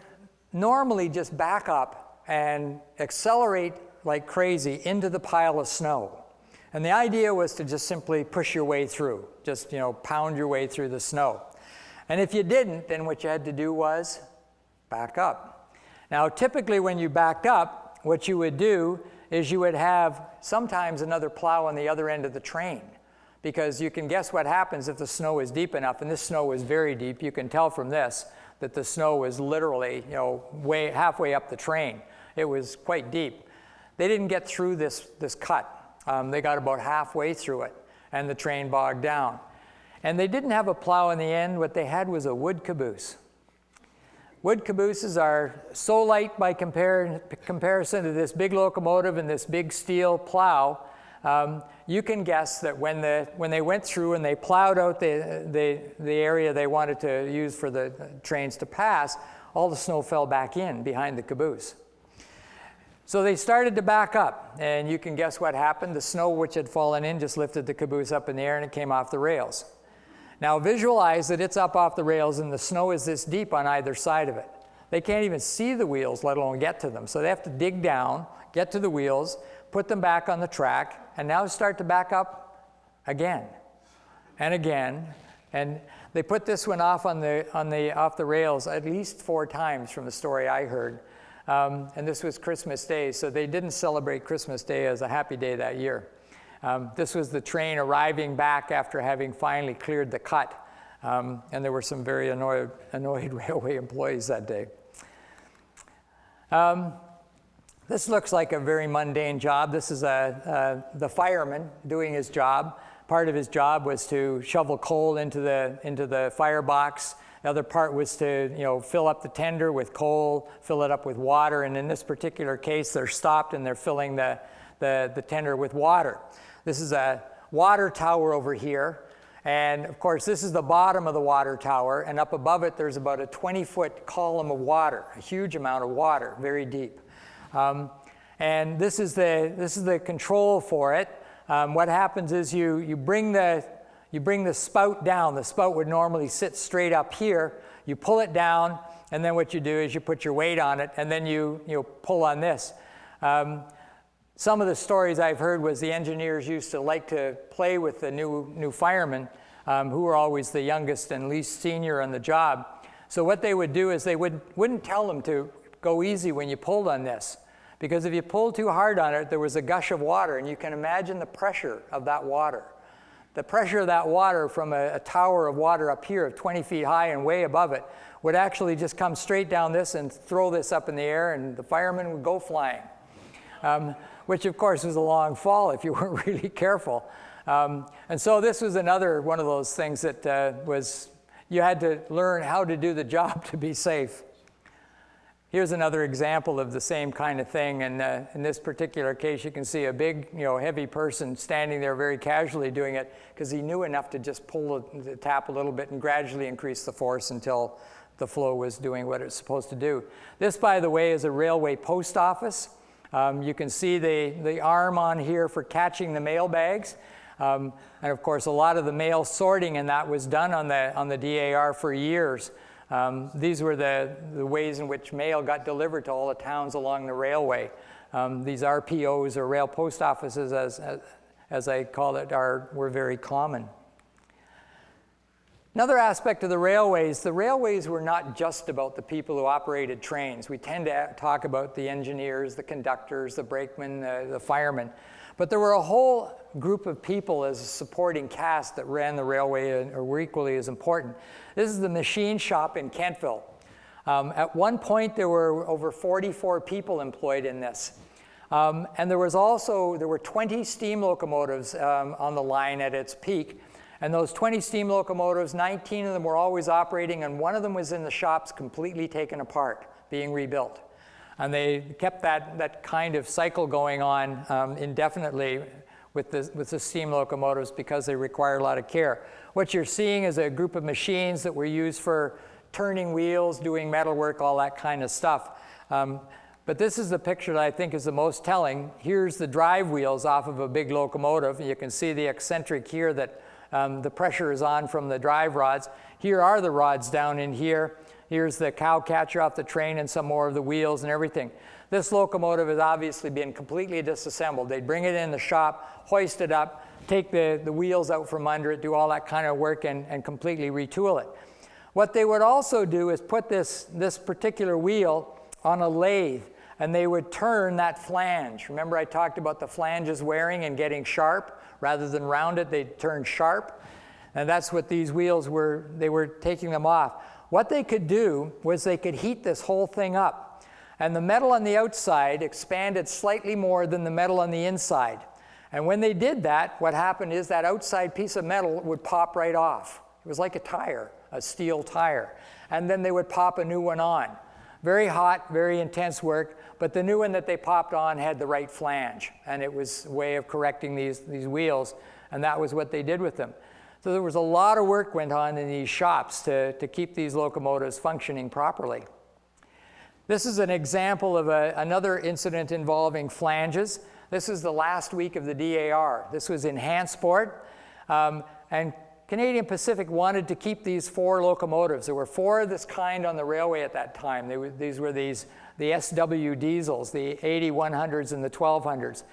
normally just back up and accelerate like crazy into the pile of snow. And the idea was to just simply push your way through, just, you know, pound your way through the snow. And if you didn't, then what you had to do was back up. Now, typically when you backed up, what you would do is you would have sometimes another plow on the other end of the train, because you can guess what happens if the snow is deep enough, and this snow was very deep. You can tell from this that the snow was literally, you know, halfway up the train. It was quite deep. They didn't get through this cut. They got about halfway through it, and the train bogged down. And they didn't have a plow in the end. What they had was a wood caboose. Wood cabooses are so light by comparison to this big locomotive and this big steel plow. You can guess that when they went through and they plowed out the area they wanted to use for the trains to pass, all the snow fell back in behind the caboose. So they started to back up, and you can guess what happened. The snow which had fallen in just lifted the caboose up in the air, and it came off the rails. Now visualize that it's up off the rails, and the snow is this deep on either side of it. They can't even see the wheels, let alone get to them. So they have to dig down, get to the wheels, put them back on the track, and now start to back up again and again. And they put this one off off the rails at least 4 times from the story I heard. And this was Christmas Day, so they didn't celebrate Christmas Day as a happy day that year. This was the train arriving back after having finally cleared the cut. And there were some very annoyed railway employees that day. This looks like a very mundane job. This is the fireman doing his job. Part of his job was to shovel coal into the firebox. The other part was to, you know, fill up the tender with coal, fill it up with water, and in this particular case, they're stopped and they're filling the tender with water. This is a water tower over here, and of course, this is the bottom of the water tower, and up above it, there's about a 20-foot column of water, a huge amount of water, very deep. And And this is the control for it. What happens is you bring the spout down. The spout would normally sit straight up here. You pull it down, and then what you do is you put your weight on it, and then you pull on this. Some of the stories I've heard was the engineers used to like to play with the new firemen, who were always the youngest and least senior on the job. So what they would do is they wouldn't tell them to go easy when you pulled on this, because if you pulled too hard on it, there was a gush of water, and you can imagine the pressure of that water. The pressure of that water from a tower of water up here of 20 feet high and way above it would actually just come straight down this and throw this up in the air, and the firemen would go flying, which of course was a long fall if you weren't really careful. And so this was another one of those things that you had to learn how to do the job to be safe. Here's another example of the same kind of thing, and in this particular case you can see a big, heavy person standing there very casually doing it because he knew enough to just pull the tap a little bit and gradually increase the force until the flow was doing what it's supposed to do. This, by the way, is a railway post office. You can see the arm on here for catching the mail bags. And of course, a lot of the mail sorting and that was done on the DAR for years. These were the ways in which mail got delivered to all the towns along the railway. These RPOs, or rail post offices, as I call it, were very common. Another aspect of the railways were not just about the people who operated trains. We tend to talk about the engineers, the conductors, the brakemen, the firemen. But there were a whole group of people as a supporting cast that ran the railway and were equally as important. This is the machine shop in Kentville. At one point, there were over 44 people employed in this. And there were 20 steam locomotives on the line at its peak. And those 20 steam locomotives, 19 of them were always operating, and one of them was in the shops completely taken apart, being rebuilt. And they kept that kind of cycle going on indefinitely with the steam locomotives because they require a lot of care. What you're seeing is a group of machines that were used for turning wheels, doing metalwork, all that kind of stuff. But this is the picture that I think is the most telling. Here's the drive wheels off of a big locomotive. You can see the eccentric here that the pressure is on from the drive rods. Here are the rods down in here. Here's the cow catcher off the train and some more of the wheels and everything. This locomotive has obviously been completely disassembled. They'd bring it in the shop, hoist it up, take the wheels out from under it, do all that kind of work and completely retool it. What they would also do is put this particular wheel on a lathe, and they would turn that flange. Remember I talked about the flanges wearing and getting sharp? Rather than rounded, they'd turn sharp. And that's what these wheels were, they were taking them off. What they could do was they could heat this whole thing up. And the metal on the outside expanded slightly more than the metal on the inside. And when they did that, what happened is that outside piece of metal would pop right off. It was like a tire, a steel tire. And then they would pop a new one on. Very hot, very intense work, but the new one that they popped on had the right flange, and it was a way of correcting these wheels, and that was what they did with them. So there was a lot of work went on in these shops to keep these locomotives functioning properly. This is an example of another incident involving flanges. This is the last week of the DAR. This was in Hansport, and Canadian Pacific wanted to keep these 4 locomotives. There were 4 of this kind on the railway at that time. These were the SW diesels, the 8100s and the 1200s.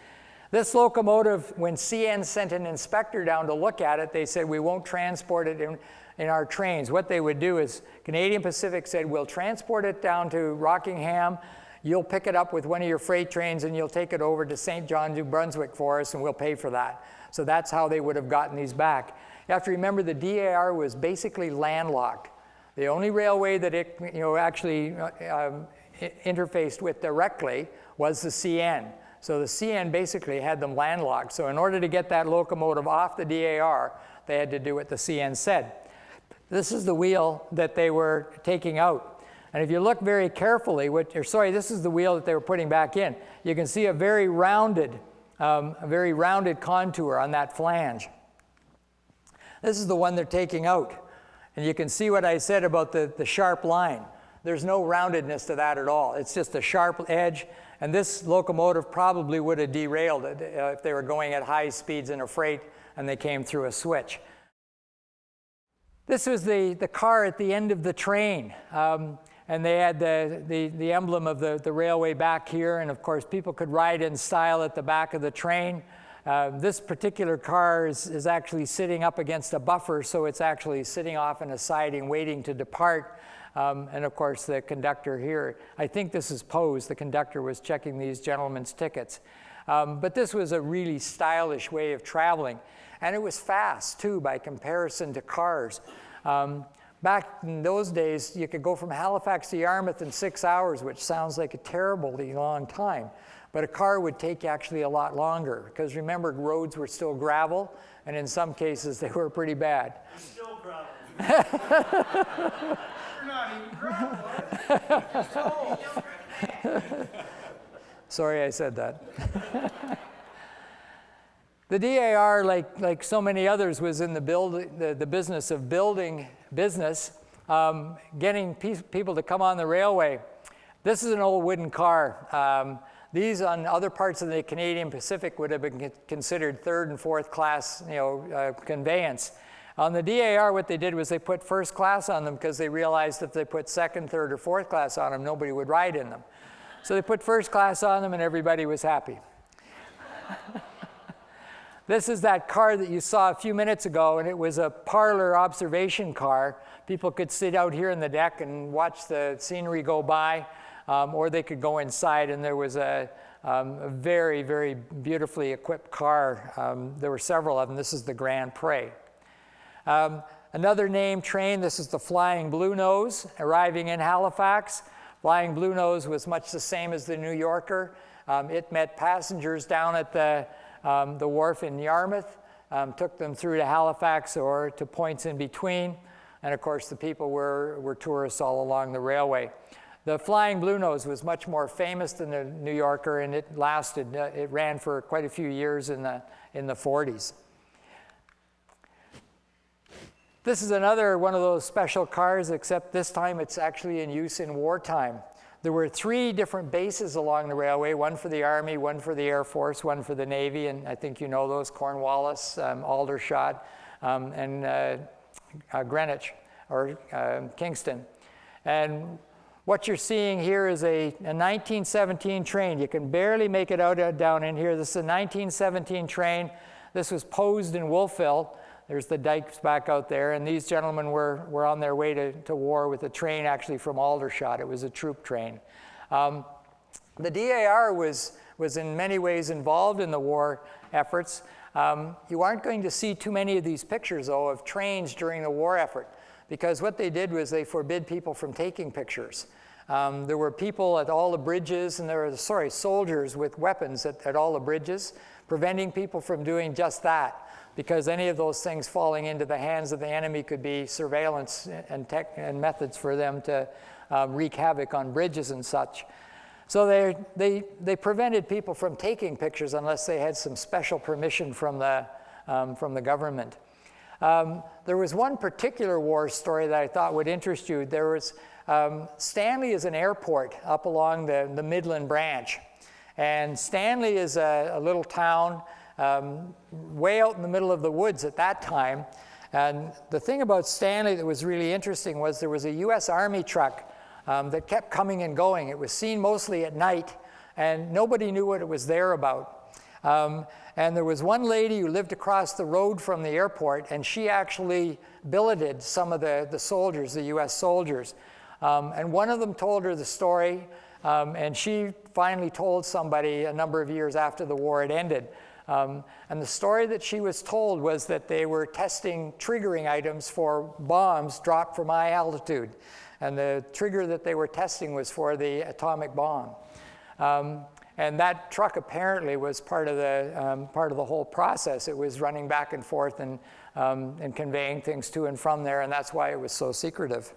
This locomotive, when CN sent an inspector down to look at it, they said, we won't transport it in our trains. What they would do is, Canadian Pacific said, we'll transport it down to Rockingham, you'll pick it up with one of your freight trains and you'll take it over to St. John, New Brunswick for us and we'll pay for that. So that's how they would have gotten these back. You have to remember the DAR was basically landlocked. The only railway that it actually interfaced with directly was the CN. So the CN basically had them landlocked. So in order to get that locomotive off the DAR, they had to do what the CN said. This is the wheel that they were taking out. And if you look very carefully, this is the wheel that they were putting back in. You can see a very rounded contour on that flange. This is the one they're taking out. And you can see what I said about the sharp line. There's no roundedness to that at all. It's just a sharp edge, and this locomotive probably would have derailed it if they were going at high speeds in a freight and they came through a switch. This was the car at the end of the train, and they had the emblem of the railway back here, and of course people could ride in style at the back of the train. This particular car is actually sitting up against a buffer, so it's actually sitting off in a siding waiting to depart. And of course the conductor here, I think this is posed, the conductor was checking these gentlemen's tickets. But this was a really stylish way of traveling. And it was fast too by comparison to cars. Back in those days, you could go from Halifax to Yarmouth in 6 hours, which sounds like a terribly long time. But a car would take actually a lot longer, because remember, roads were still gravel, and in some cases they were pretty bad. It's still gravel. You're not even gravel. Sorry I said that. The DAR, like so many others, was in the business of building business, getting people to come on the railway. This is an old wooden car. These on other parts of the Canadian Pacific would have been considered third and fourth class, conveyance. On the DAR, what they did was they put first class on them because they realized if they put second, third, or fourth class on them, nobody would ride in them. So they put first class on them and everybody was happy. This is that car that you saw a few minutes ago, and it was a parlor observation car. People could sit out here in the deck and watch the scenery go by, or they could go inside, and there was a very, very beautifully equipped car. There were several of them. This is the Grand Prix. Another named train, this is the Flying Bluenose, arriving in Halifax. Flying Bluenose was much the same as the New Yorker. It met passengers down at the wharf in Yarmouth, took them through to Halifax or to points in between, and of course the people were tourists all along the railway. The Flying Bluenose was much more famous than the New Yorker, and it ran for quite a few years in the 40s. This is another one of those special cars, except this time it's actually in use in wartime. There were 3 different bases along the railway, one for the Army, one for the Air Force, one for the Navy, and I think you know those, Cornwallis, Aldershot, and Greenwich, or Kingston. And what you're seeing here is a 1917 train. You can barely make it out down in here. This is a 1917 train. This was posed in Wolfville. There's the dikes back out there, and these gentlemen were on their way to war with a train actually from Aldershot. It was a troop train. The DAR was in many ways involved in the war efforts. You aren't going to see too many of these pictures, though, of trains during the war effort, because what they did was they forbid people from taking pictures. There were people at all the bridges, and there were, soldiers with weapons at all the bridges, preventing people from doing just that, because any of those things falling into the hands of the enemy could be surveillance and methods for them to wreak havoc on bridges and such. So they prevented people from taking pictures unless they had some special permission from the government. There was one particular war story that I thought would interest you. There was Stanley is an airport up along the Midland Branch. And Stanley is a little town way out in the middle of the woods at that time. And the thing about Stanley that was really interesting was there was a U.S. Army truck that kept coming and going. It was seen mostly at night, and nobody knew what it was there about. And there was one lady who lived across the road from the airport, and she actually billeted some of the soldiers, the U.S. soldiers. And one of them told her the story, and she finally told somebody a number of years after the war had ended. And the story that she was told was that they were testing triggering items for bombs dropped from high altitude. And the trigger that they were testing was for the atomic bomb. And that truck apparently was part of the whole process. It was running back and forth and conveying things to and from there, and that's why it was so secretive.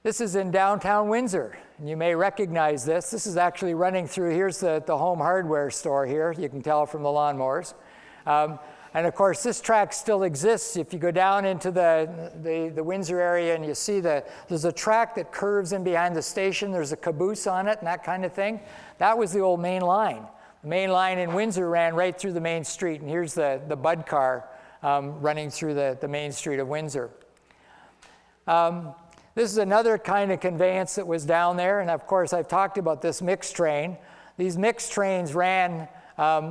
This is in downtown Windsor, and you may recognize this. This is actually running through, here's the Home Hardware store here. You can tell from the lawnmowers. And And of course, this track still exists. If you go down into the Windsor area and you see there's a track that curves in behind the station, there's a caboose on it and that kind of thing. That was the old main line. The main line in Windsor ran right through the main street, and here's the Bud car running through the main street of Windsor. This is another kind of conveyance that was down there, and of course I've talked about this mixed train. These mixed trains ran,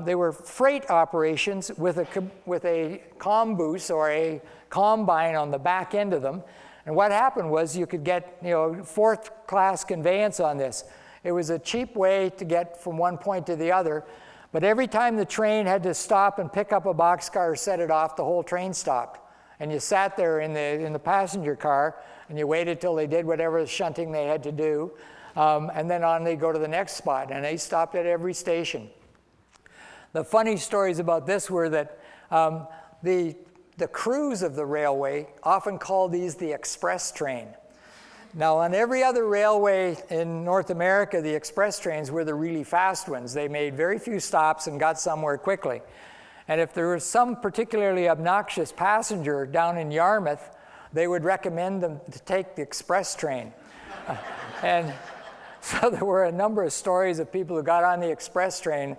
they were freight operations with a comboose or a combine on the back end of them. And what happened was you could get fourth class conveyance on this. It was a cheap way to get from one point to the other, but every time the train had to stop and pick up a boxcar or set it off, the whole train stopped. And you sat there in the passenger car and you waited till they did whatever shunting they had to do, and then on they go to the next spot, and they stopped at every station. The funny stories about this were that the crews of the railway often called these the express train. Now, on every other railway in North America, the express trains were the really fast ones. They made very few stops and got somewhere quickly. And if there was some particularly obnoxious passenger down in Yarmouth, they would recommend them to take the express train. And so there were a number of stories of people who got on the express train,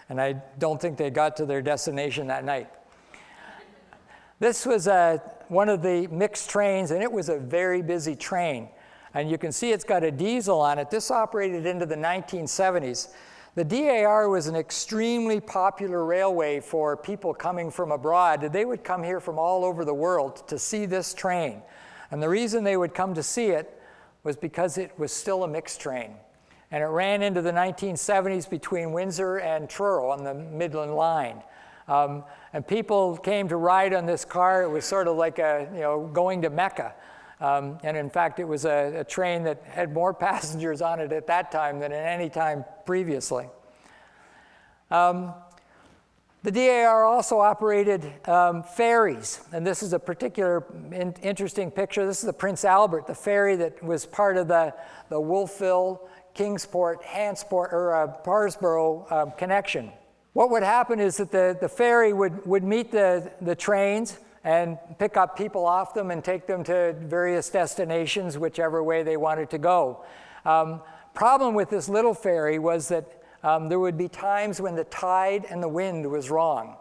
and I don't think they got to their destination that night. This was one of the mixed trains, and it was a very busy train. And you can see it's got a diesel on it. This operated into the 1970s. The DAR was an extremely popular railway for people coming from abroad. They would come here from all over the world to see this train. And the reason they would come to see it was because it was still a mixed train. And it ran into the 1970s between Windsor and Truro on the Midland Line. And people came to ride on this car. It was sort of like going to Mecca. And in fact, it was a train that had more passengers on it at that time than at any time previously. The DAR also operated ferries, and this is a particular interesting picture. This is the Prince Albert, the ferry that was part of the Wolfville, Kingsport, Hantsport, or Parsboro connection. What would happen is that the ferry would meet the trains and pick up people off them and take them to various destinations, whichever way they wanted to go. Problem with this little ferry was that there would be times when the tide and the wind was wrong.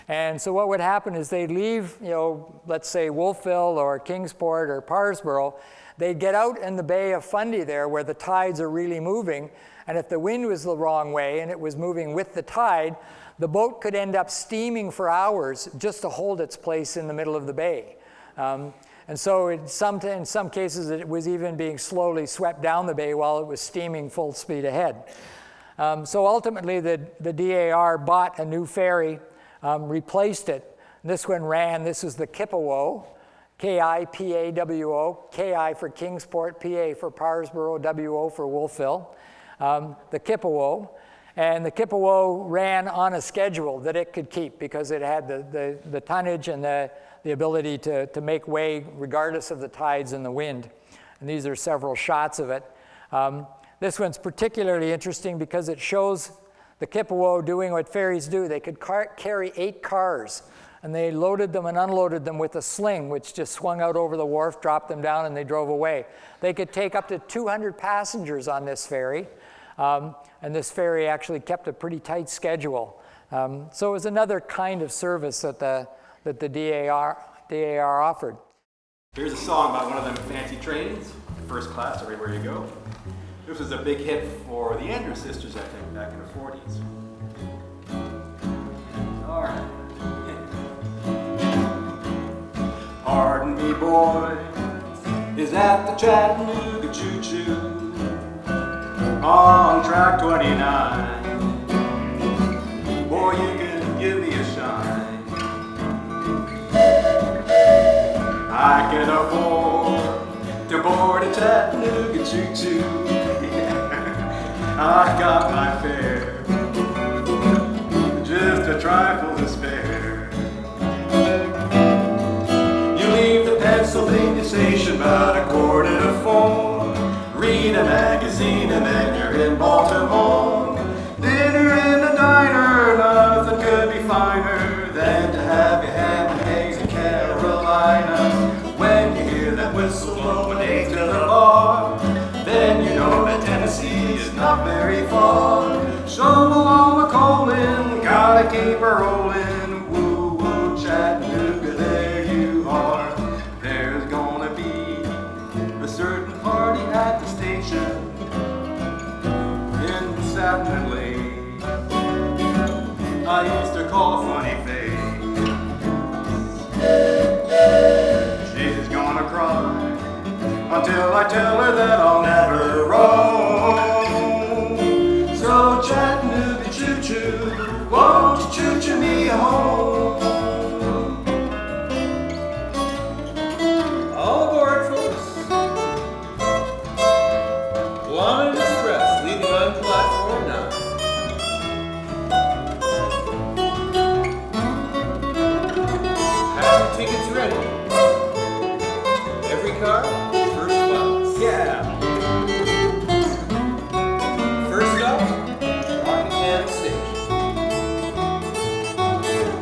And so what would happen is they'd leave, let's say Wolfville or Kingsport or Parsboro. They'd get out in the Bay of Fundy there where the tides are really moving, and if the wind was the wrong way and it was moving with the tide, the boat could end up steaming for hours just to hold its place in the middle of the bay. And so in some cases, it was even being slowly swept down the bay while it was steaming full speed ahead. So ultimately, the DAR bought a new ferry, replaced it. This one ran, this is the Kipawo, K-I-P-A-W-O, K-I for Kingsport, P-A for Parsboro, W-O for Wolfville, the Kipawo. And the Kipawo ran on a schedule that it could keep because it had the tonnage and the ability to make way regardless of the tides and the wind. And these are several shots of it. This one's particularly interesting because it shows the Kipawo doing what ferries do. They could carry 8 cars, and they loaded them and unloaded them with a sling, which just swung out over the wharf, dropped them down, and they drove away. They could take up to 200 passengers on this ferry. And this ferry actually kept a pretty tight schedule. So it was another kind of service that the DAR offered. Here's a song about one of them fancy trains, first class everywhere you go. This was a big hit for the Andrews Sisters, I think, back in the 40s. All right. Pardon me, boy, is that the Chattanooga choo-choo? On track 29, boy, you can give me a shine. I can afford to board a Chattanooga choo-choo. I got my fare, just a trifle to spare. You leave the Pennsylvania station about 4:15. Read a magazine and then you're in Baltimore. Dinner in the diner, nothing could be finer than to have Tennessee is not very far. Shovel all the coal in, gotta keep her rolling. Woo woo Chattanooga, there you are. There's gonna be a certain party at the station in Satin and Lane. I used to call Funny Face. She's gonna cry until I tell her that I'll never roam. So Chattanooga choo-choo, won't you choo-choo me home? All aboard, folks. London Express leaving on platform 9. Have your tickets ready. Every car, first class. Yeah. First stop, Rockingham Station.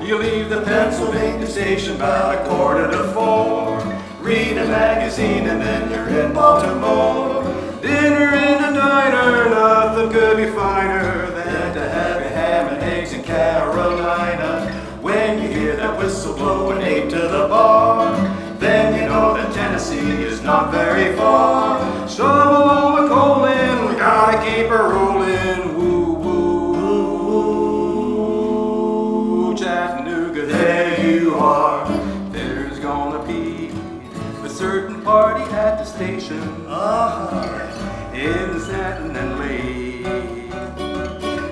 You leave the Pennsylvania station about 4:45. Read a magazine and then you're in Baltimore. Dinner in a diner, nothing could be finer than to have your ham and eggs in Carolina. When you hear that whistle blow and 8 to the bar, then you know that Tennessee is not very far. Shovel all the coal in, we gotta keep her rolling. Woo woo woo, Chattanooga, there you are. There's gonna be a certain party at the station in Satin and Lane.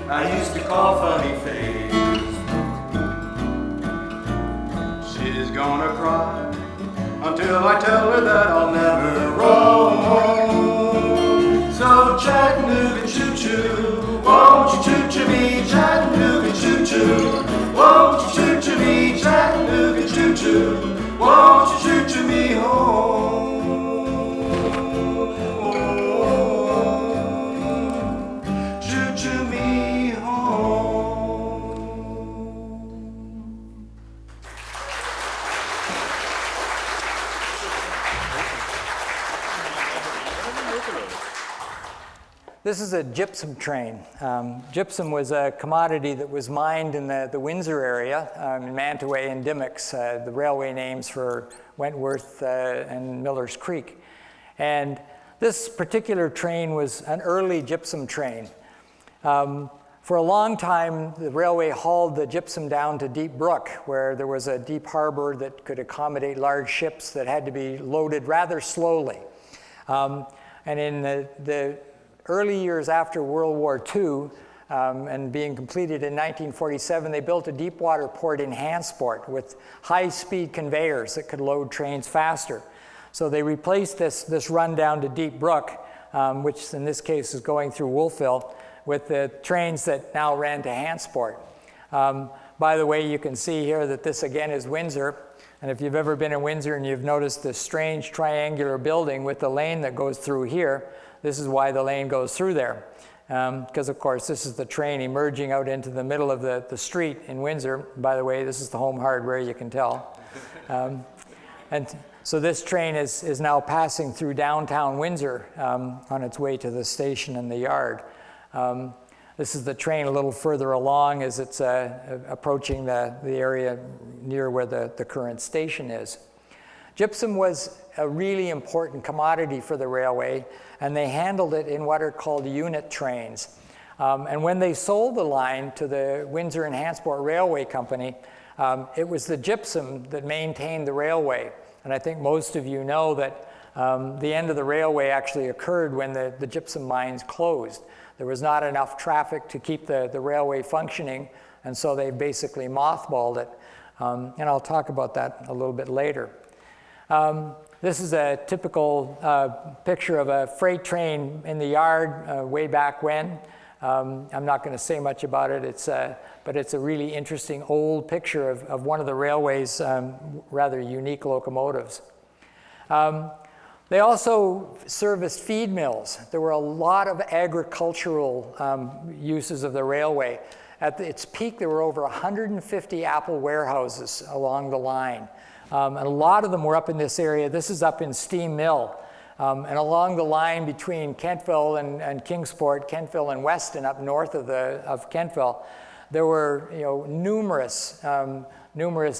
I used to call Funny Face. She's gonna cry until I tell her that I'll never roam. So Chattanooga choo-choo, won't you choo-choo me? Chattanooga choo-choo, won't you choo-choo me? Chattanooga choo-choo, won't you choo-choo me home? Choo-choo me home. This is a gypsum train. Gypsum was a commodity that was mined in the Windsor area, in Mantua and Dymocks, the railway names for Wentworth and Miller's Creek. And this particular train was an early gypsum train. For a long time, the railway hauled the gypsum down to Deep Brook, where there was a deep harbor that could accommodate large ships that had to be loaded rather slowly. And in the early years after World War II, and being completed in 1947, they built a deep water port in Hansport with high-speed conveyors that could load trains faster. So they replaced this run down to Deep Brook, which in this case is going through Wolfville, with the trains that now ran to Hansport. By the way, you can see here that this again is Windsor. And if you've ever been in Windsor and you've noticed this strange triangular building with the lane that goes through here, this is why the lane goes through there. Because of course, this is the train emerging out into the middle of the street in Windsor. By the way, this is the Home Hardware, you can tell. And so this train is now passing through downtown Windsor on its way to the station and the yard. This is the train a little further along as it's approaching the area near where the current station is. Gypsum was a really important commodity for the railway, and they handled it in what are called unit trains. And when they sold the line to the Windsor and Hansport Railway Company, it was the gypsum that maintained the railway. And I think most of you know that the end of the railway actually occurred when the gypsum mines closed. There was not enough traffic to keep the railway functioning, and so they basically mothballed it. And I'll talk about that a little bit later. This is a typical picture of a freight train in the yard way back when. I'm not going to say much about it, but it's a really interesting old picture of one of the railway's rather unique locomotives. They also serviced feed mills. There were a lot of agricultural uses of the railway. At its peak, there were over 150 apple warehouses along the line. And a lot of them were up in this area. This is up in Steam Mill. And along the line between Kentville and Kingsport, Kentville and Weston, up north of Kentville, there were numerous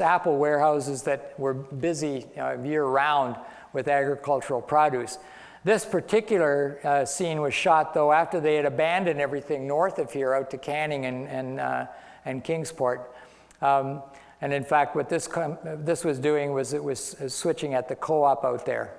apple warehouses that were busy year-round with agricultural produce. This particular scene was shot, though, after they had abandoned everything north of here out to Canning and Kingsport. And in fact, what this was doing was it was switching at the co-op out there.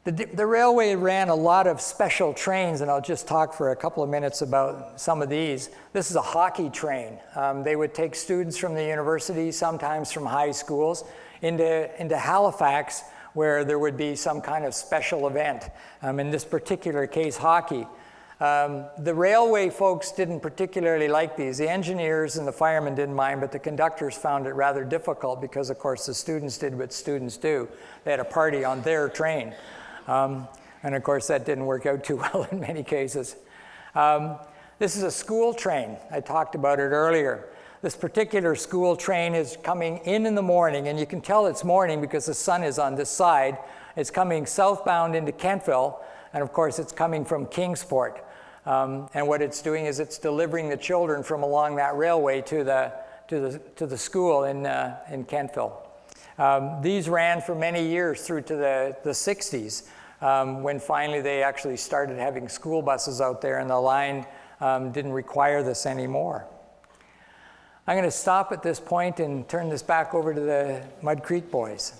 The railway ran a lot of special trains, and I'll just talk for a couple of minutes about some of these. This is a hockey train. They would take students from the university, sometimes from high schools, into Halifax, where there would be some kind of special event. In this particular case, hockey. The railway folks didn't particularly like these. The engineers and the firemen didn't mind, but the conductors found it rather difficult because, of course, the students did what students do. They had a party on their train. And of course, that didn't work out too well in many cases. This is a school train. I talked about it earlier. This particular school train is coming in the morning, and you can tell it's morning because the sun is on this side. It's coming southbound into Kentville, and of course, it's coming from Kingsport. And what it's doing is it's delivering the children from along that railway to the school in Kentville. These ran for many years through to the 60s, when finally they actually started having school buses out there, and the line didn't require this anymore. I'm going to stop at this point and turn this back over to the Mud Creek Boys.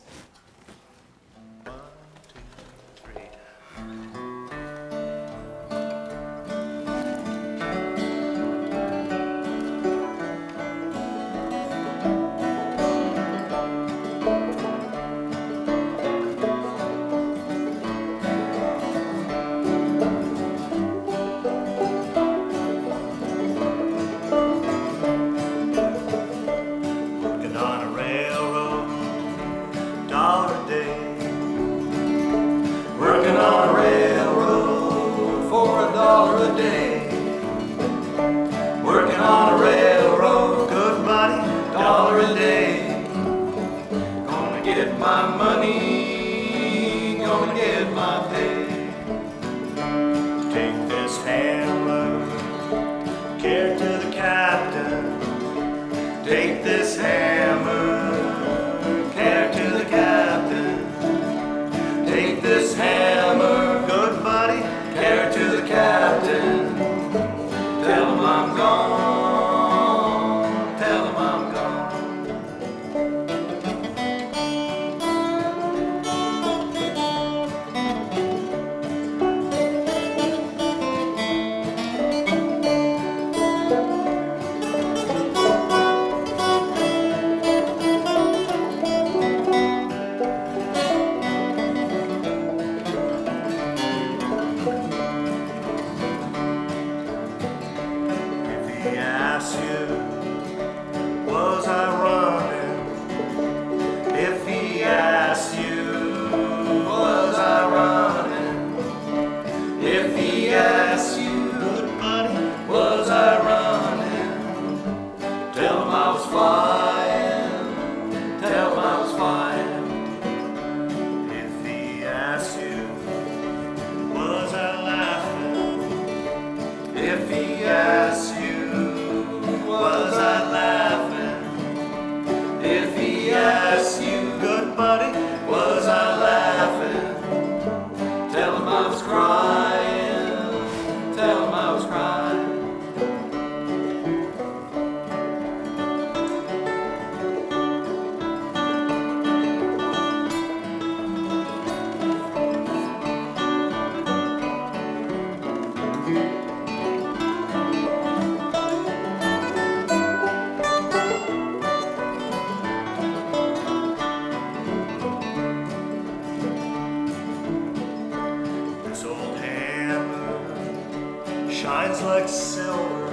Shines like silver.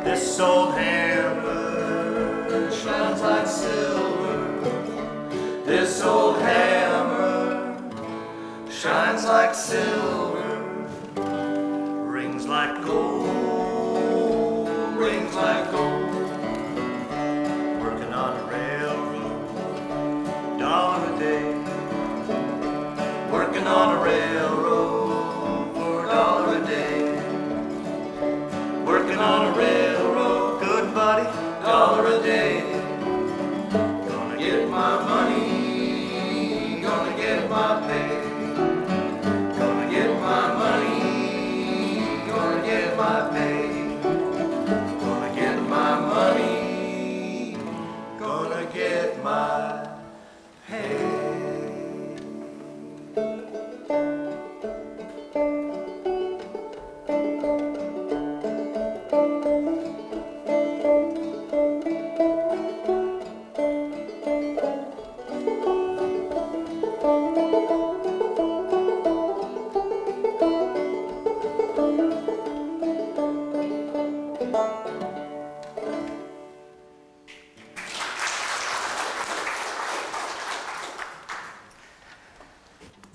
This old hammer shines like silver. This old hammer shines like silver. Rings like gold, rings like gold. Working on a railroad, dawn a day.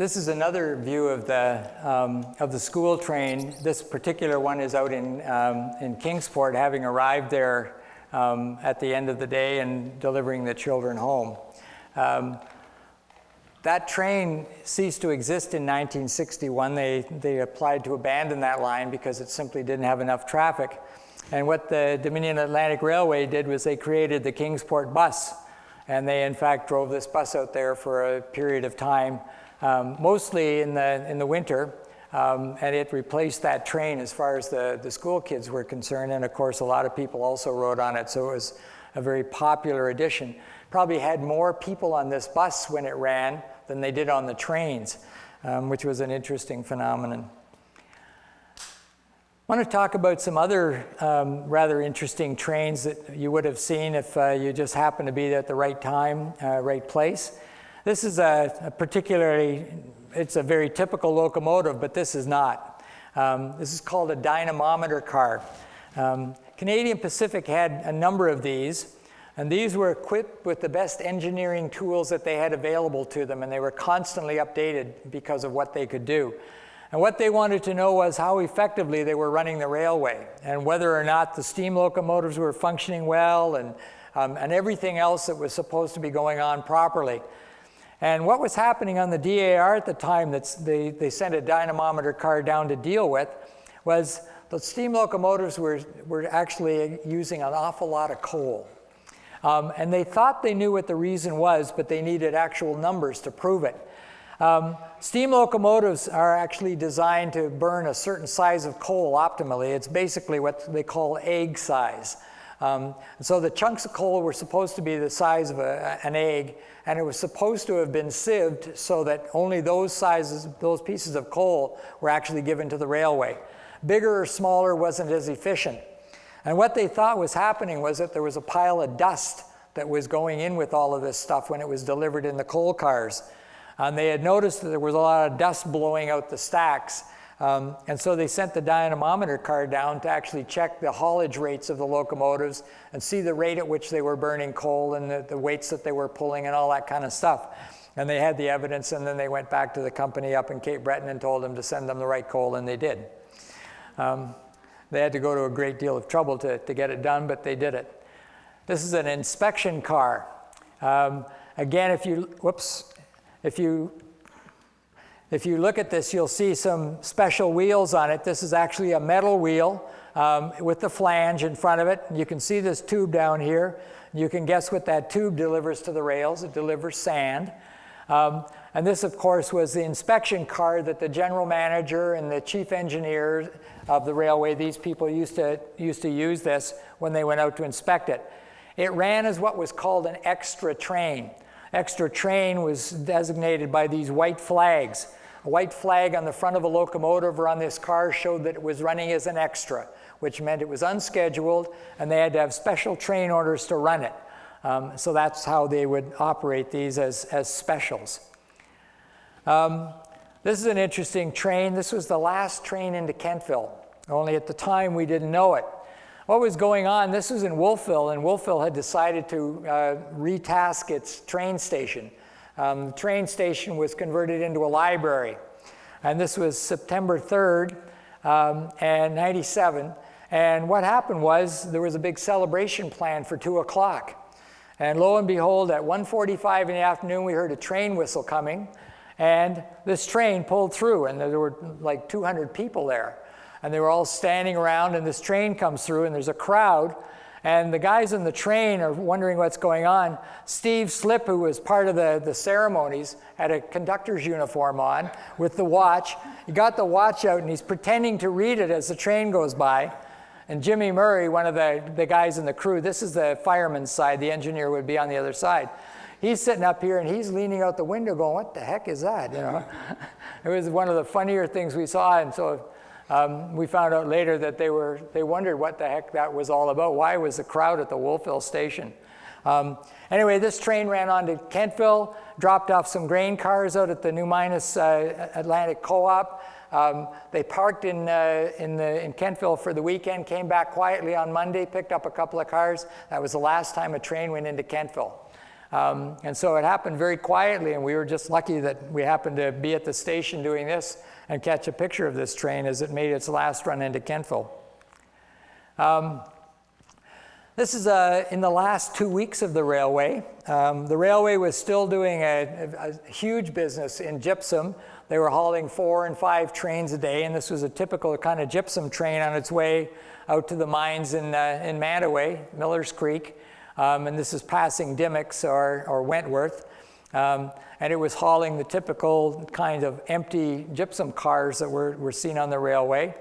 This is another view of the school train. This particular one is out in Kingsport, having arrived there at the end of the day and delivering the children home. That train ceased to exist in 1961. They applied to abandon that line because it simply didn't have enough traffic. And what the Dominion Atlantic Railway did was they created the Kingsport bus. And they, in fact, drove this bus out there for a period of time, mostly in the winter. And it replaced that train as far as the school kids were concerned. And, of course, a lot of people also rode on it. So it was a very popular addition. Probably had more people on this bus when it ran than they did on the trains, which was an interesting phenomenon. I want to talk about some other rather interesting trains that you would have seen if you just happened to be at the right time, right place. This is it's a very typical locomotive, but this is not. This is called a dynamometer car. Canadian Pacific had a number of these, and these were equipped with the best engineering tools that they had available to them, and they were constantly updated because of what they could do. And what they wanted to know was how effectively they were running the railway, and whether or not the steam locomotives were functioning well, and everything else that was supposed to be going on properly. And what was happening on the DAR at the time that they sent a dynamometer car down to deal with was the steam locomotives were actually using an awful lot of coal. And they thought they knew what the reason was, but they needed actual numbers to prove it. Steam locomotives are actually designed to burn a certain size of coal optimally. It's basically what they call egg size. So the chunks of coal were supposed to be the size of an egg, and it was supposed to have been sieved so that only those pieces of coal were actually given to the railway. Bigger or smaller wasn't as efficient. And what they thought was happening was that there was a pile of dust that was going in with all of this stuff when it was delivered in the coal cars. And they had noticed that there was a lot of dust blowing out the stacks. And so they sent the dynamometer car down to actually check the haulage rates of the locomotives and see the rate at which they were burning coal and the weights that they were pulling and all that kind of stuff. And they had the evidence, and then they went back to the company up in Cape Breton and told them to send them the right coal, and they did. They had to go to a great deal of trouble to get it done, but they did it. This is an inspection car. Again, if you look at this, you'll see some special wheels on it. This is actually a metal wheel with the flange in front of it. You can see this tube down here. You can guess what that tube delivers to the rails. It delivers sand. And this, of course, was the inspection car that the general manager and the chief engineer of the railway, these people used to use this when they went out to inspect it. It ran as what was called an extra train. Extra train was designated by these white flags. A white flag on the front of a locomotive or on this car showed that it was running as an extra, which meant it was unscheduled, and they had to have special train orders to run it. So that's how they would operate these as specials. This is an interesting train. This was the last train into Kentville, only at the time we didn't know it. What was going on? This was in Wolfville, and Wolfville had decided to retask its train station. The train station was converted into a library, and this was September 3rd, and 97. And what happened was there was a big celebration planned for 2 o'clock. And lo and behold, at 1:45 in the afternoon, we heard a train whistle coming, and this train pulled through, and there were like 200 people there. And they were all standing around, and this train comes through, and there's a crowd, and the guys in the train are wondering what's going on. Steve Slip, who was part of the ceremonies, had a conductor's uniform on with the watch. He got the watch out, and he's pretending to read it as the train goes by. And Jimmy Murray, one of the guys in the crew, this is the fireman's side, the engineer would be on the other side. He's sitting up here, and he's leaning out the window going, what the heck is that? You know, it was one of the funnier things we saw, and so we found out later that they wondered what the heck that was all about. Why was the crowd at the Wolfville station? Anyway, this train ran on to Kentville, dropped off some grain cars out at the New Minas Atlantic Co-op. They parked in Kentville for the weekend, came back quietly on Monday, picked up a couple of cars. That was the last time a train went into Kentville. And so it happened very quietly, and we were just lucky that we happened to be at the station doing this and catch a picture of this train as it made its last run into Kentville. This is in the last 2 weeks of the railway. The railway was still doing a huge business in gypsum. They were hauling 4 and 5 trains a day, and this was a typical kind of gypsum train on its way out to the mines in Mantaway, Miller's Creek. And this is passing Dimmicks or Wentworth. And it was hauling the typical kind of empty gypsum cars that were seen on the railway.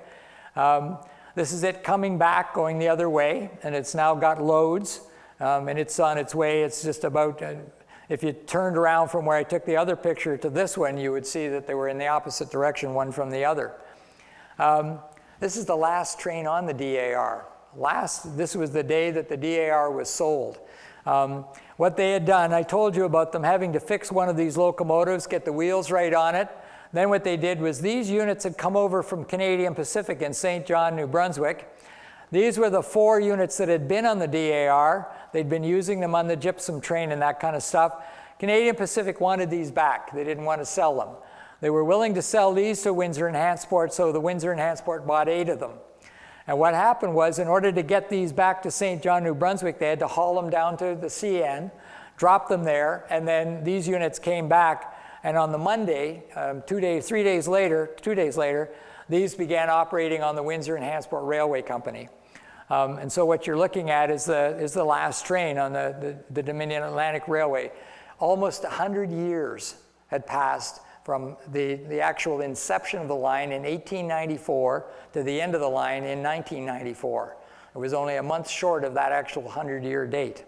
This is it coming back, going the other way, and it's now got loads, and it's on its way. It's just about, if you turned around from where I took the other picture to this one, you would see that they were in the opposite direction, one from the other. This is the last train on the DAR. This was the day that the DAR was sold. What they had done, I told you about them having to fix one of these locomotives, get the wheels right on it. Then what they did was these units had come over from Canadian Pacific in St. John, New Brunswick. These were the 4 units that had been on the DAR. They'd been using them on the gypsum train and that kind of stuff. Canadian Pacific wanted these back. They didn't want to sell them. They were willing to sell these to Windsor and Hansport, so the Windsor and Hansport bought 8 of them. And what happened was, in order to get these back to St. John, New Brunswick, they had to haul them down to the CN, drop them there, and then these units came back. And on the Monday, 2 days later, these began operating on the Windsor and Hansport Railway Company. And so what you're looking at is the last train on the Dominion Atlantic Railway. Almost 100 years had passed from the actual inception of the line in 1894 to the end of the line in 1994. It was only a month short of that actual 100-year date.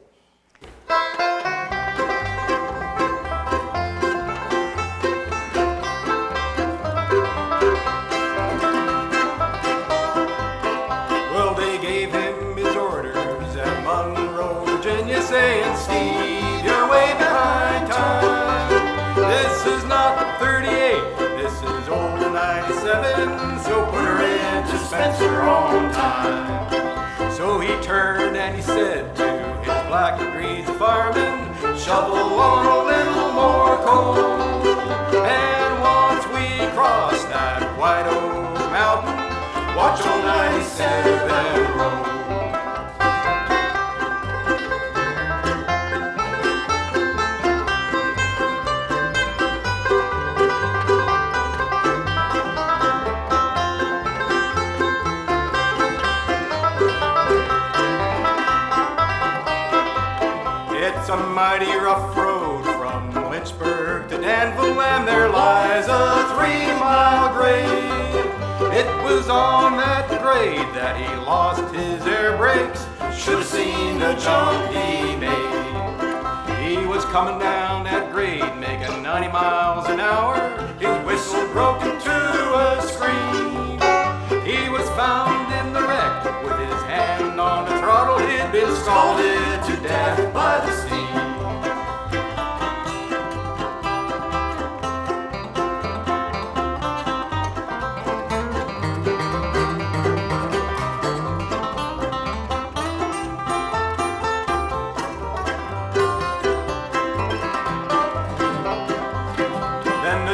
Saying, Steve, you're way behind time. This is not 38, this is old 97, so put her into Spencer on time. So he turned and he said to his black and green fireman, shovel on a little more coal. And once we cross that White Oak Mountain, watch old 97 roll. It's a mighty rough road from Lynchburg to Danville, and there lies a 3-mile grade. It was on that grade that he lost his air brakes. Should have seen the jump he made. He was coming down that grade, making 90 miles an hour. His whistle broke into a scream. He was found in the wreck with his hand on the throttle. He'd been scalded to death by the steam.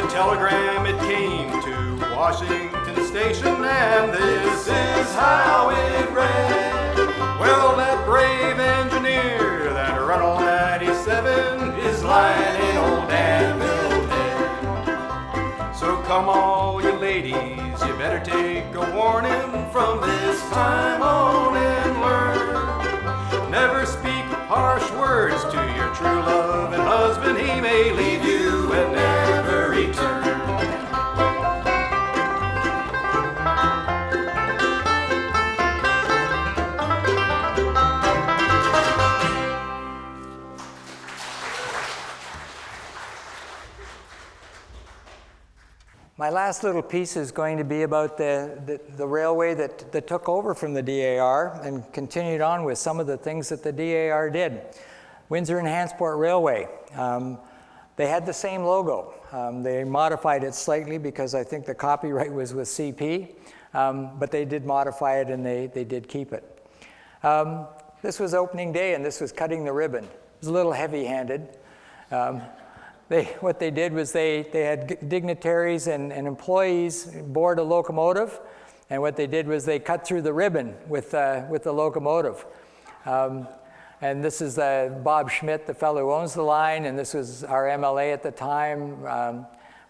Telegram, it came to Washington Station, and this is how it read. Well, that brave engineer that run on 97 is lying in old Danville dead. So come all you ladies, you better take a warning from this time on and learn. Never speak harsh words to your true love and husband. He may leave you and never return. My last little piece is going to be about the railway that took over from the DAR and continued on with some of the things that the DAR did. Windsor and Hansport Railway. They had the same logo. They modified it slightly because I think the copyright was with CP, but they did modify it and they did keep it. This was opening day and this was cutting the ribbon. was a little heavy-handed. What they did was they had dignitaries and employees board a locomotive, and what they did was they cut through the ribbon with the locomotive. And this is Bob Schmidt, the fellow who owns the line, and this was our MLA at the time,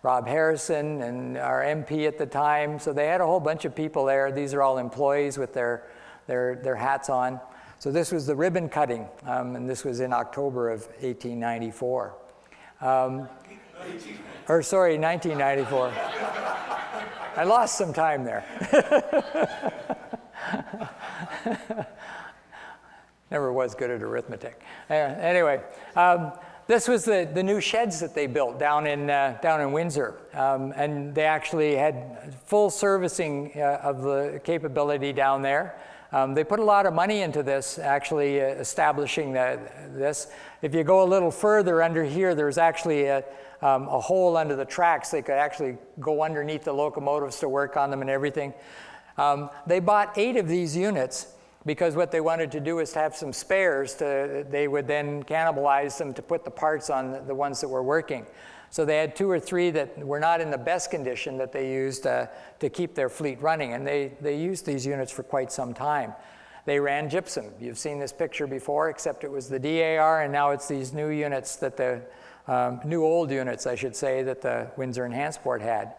Rob Harrison, and our MP at the time. So they had a whole bunch of people there. These are all employees with their hats on. So this was the ribbon cutting, and this was in October of 1894. Or sorry, 1994. I lost some time there. Never was good at arithmetic. Anyway, this was the new sheds that they built down in Windsor, and they actually had full servicing of the capability down there. They put a lot of money into this, actually establishing this. If you go a little further under here, there's actually a hole under the tracks. They could actually go underneath the locomotives to work on them and everything. They bought 8 of these units because what they wanted to do is to have some spares. They would then cannibalize them to put the parts on the ones that were working. So they had 2 or 3 that were not in the best condition that they used to keep their fleet running, and they used these units for quite some time. They ran gypsum. You've seen this picture before, except it was the DAR, and now it's these new units that new old units, I should say, that the Windsor and Hansport had.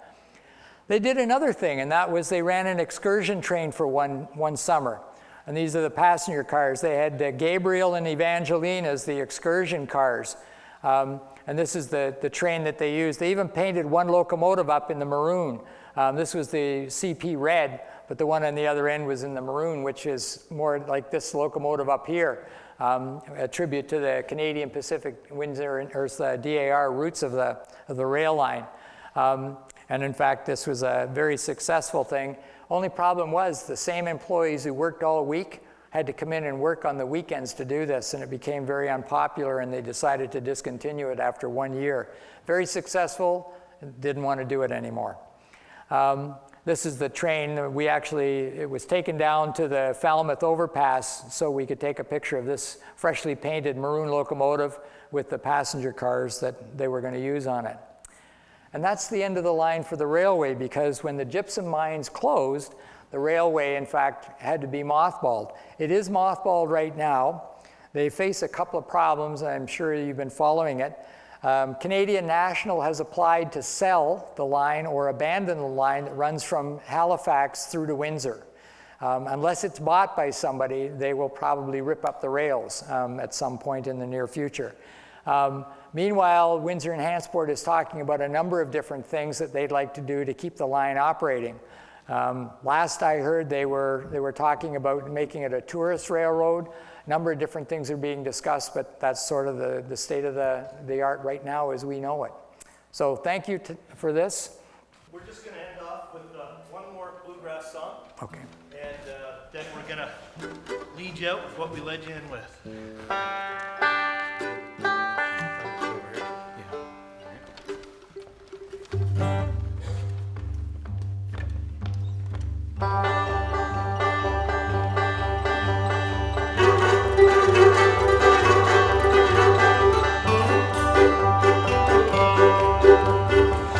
They did another thing, and that was they ran an excursion train for one summer. And these are the passenger cars. They had Gabriel and Evangeline as the excursion cars. And this is the train that they used. They even painted one locomotive up in the maroon. This was the CP Red, but the one on the other end was in the maroon, which is more like this locomotive up here, a tribute to the Canadian Pacific Windsor or the DAR routes of the rail line. And in fact, this was a very successful thing. Only problem was the same employees who worked all week had to come in and work on the weekends to do this, and it became very unpopular, and they decided to discontinue it after 1 year. Very successful, didn't want to do it anymore. This is the train. It was taken down to the Falmouth overpass so we could take a picture of this freshly painted maroon locomotive with the passenger cars that they were going to use on it. And that's the end of the line for the railway, because when the gypsum mines closed, the railway, in fact, had to be mothballed. It is mothballed right now. They face a couple of problems, I'm sure you've been following it. Canadian National has applied to sell the line or abandon the line that runs from Halifax through to Windsor. Unless it's bought by somebody, they will probably rip up the rails at some point in the near future. Meanwhile, Windsor and Hansport is talking about a number of different things that they'd like to do to keep the line operating. Last I heard, they were talking about making it a tourist railroad. A number of different things are being discussed, but that's sort of the state of the art right now as we know it. So thank you for this. We're just going to end off with one more bluegrass song. Okay. And then we're going to lead you out with what we led you in with.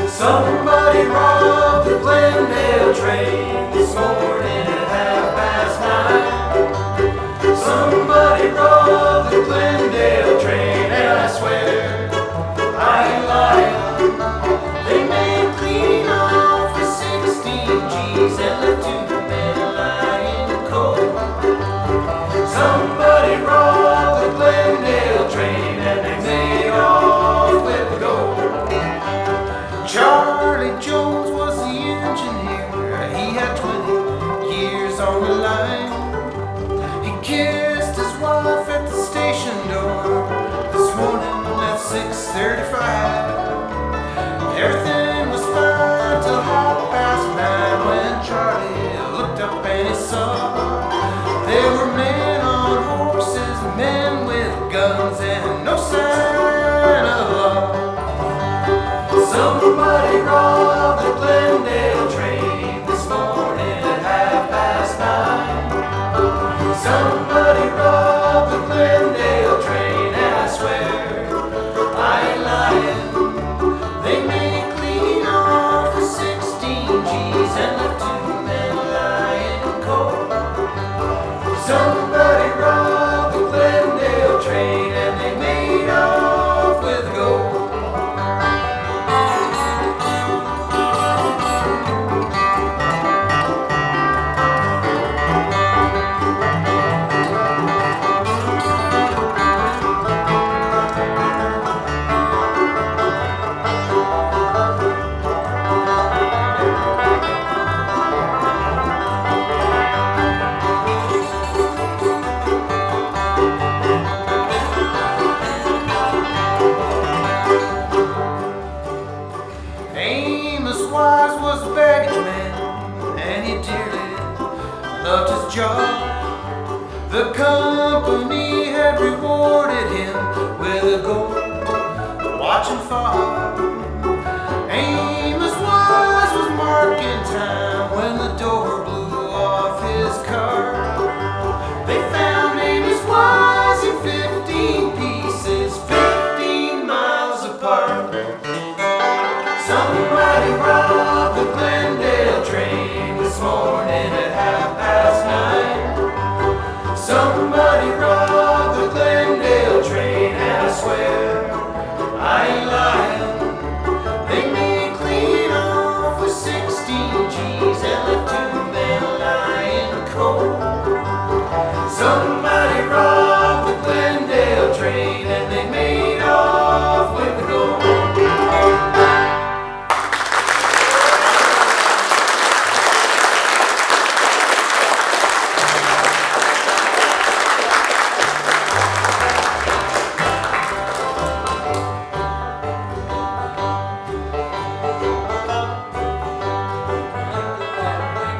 Somebody robbed the Glendale train this morning at 9:30. Somebody robbed the Glendale train, and I swear I ain't lying. They made clean off with 16 G's and left 2 men lying cold. Somebody robbed the Glendale train, and they made off with gold. Charlie Jones was the engineer. He had 20 years on the line. He kissed his wife at the station door this morning at 6:35. Everything was fine till 9:30 when Charlie looked up and he saw there were men on horses, men with guns, and no sign of law. Somebody robbed the Glendale train this morning at 9:30. Somebody and left two men lying cold. Somebody robbed the Glendale train and they made off with gold. Amos Wise was a baggage man, and he dearly loved his job. The company had rewarded him with a gold watch and fob. Amos Wise was marking time when the door blew off his car. They found Amos Wise in 15 pieces, 15 miles apart. Somebody robbed the Glendale train this morning at 9:30. Somebody robbed the Glendale train, and I swear I ain't lying. They made clean off with 16 G's and left two men lying cold. Somebody robbed the Glendale train and they made off with the gold.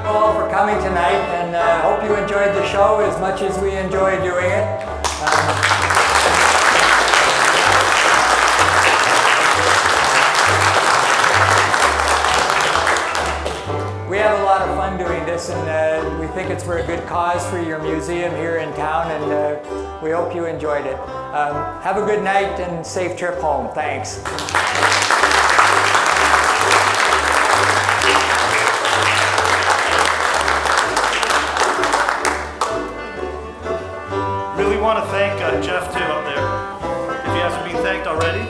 All for coming tonight, and hope you enjoyed the show as much as we enjoyed doing it. We have a lot of fun doing this, and we think it's for a good cause for your museum here in town, and we hope you enjoyed it. Have a good night and safe trip home. Thanks. Really want to thank Jeff too up there, if he hasn't been thanked already.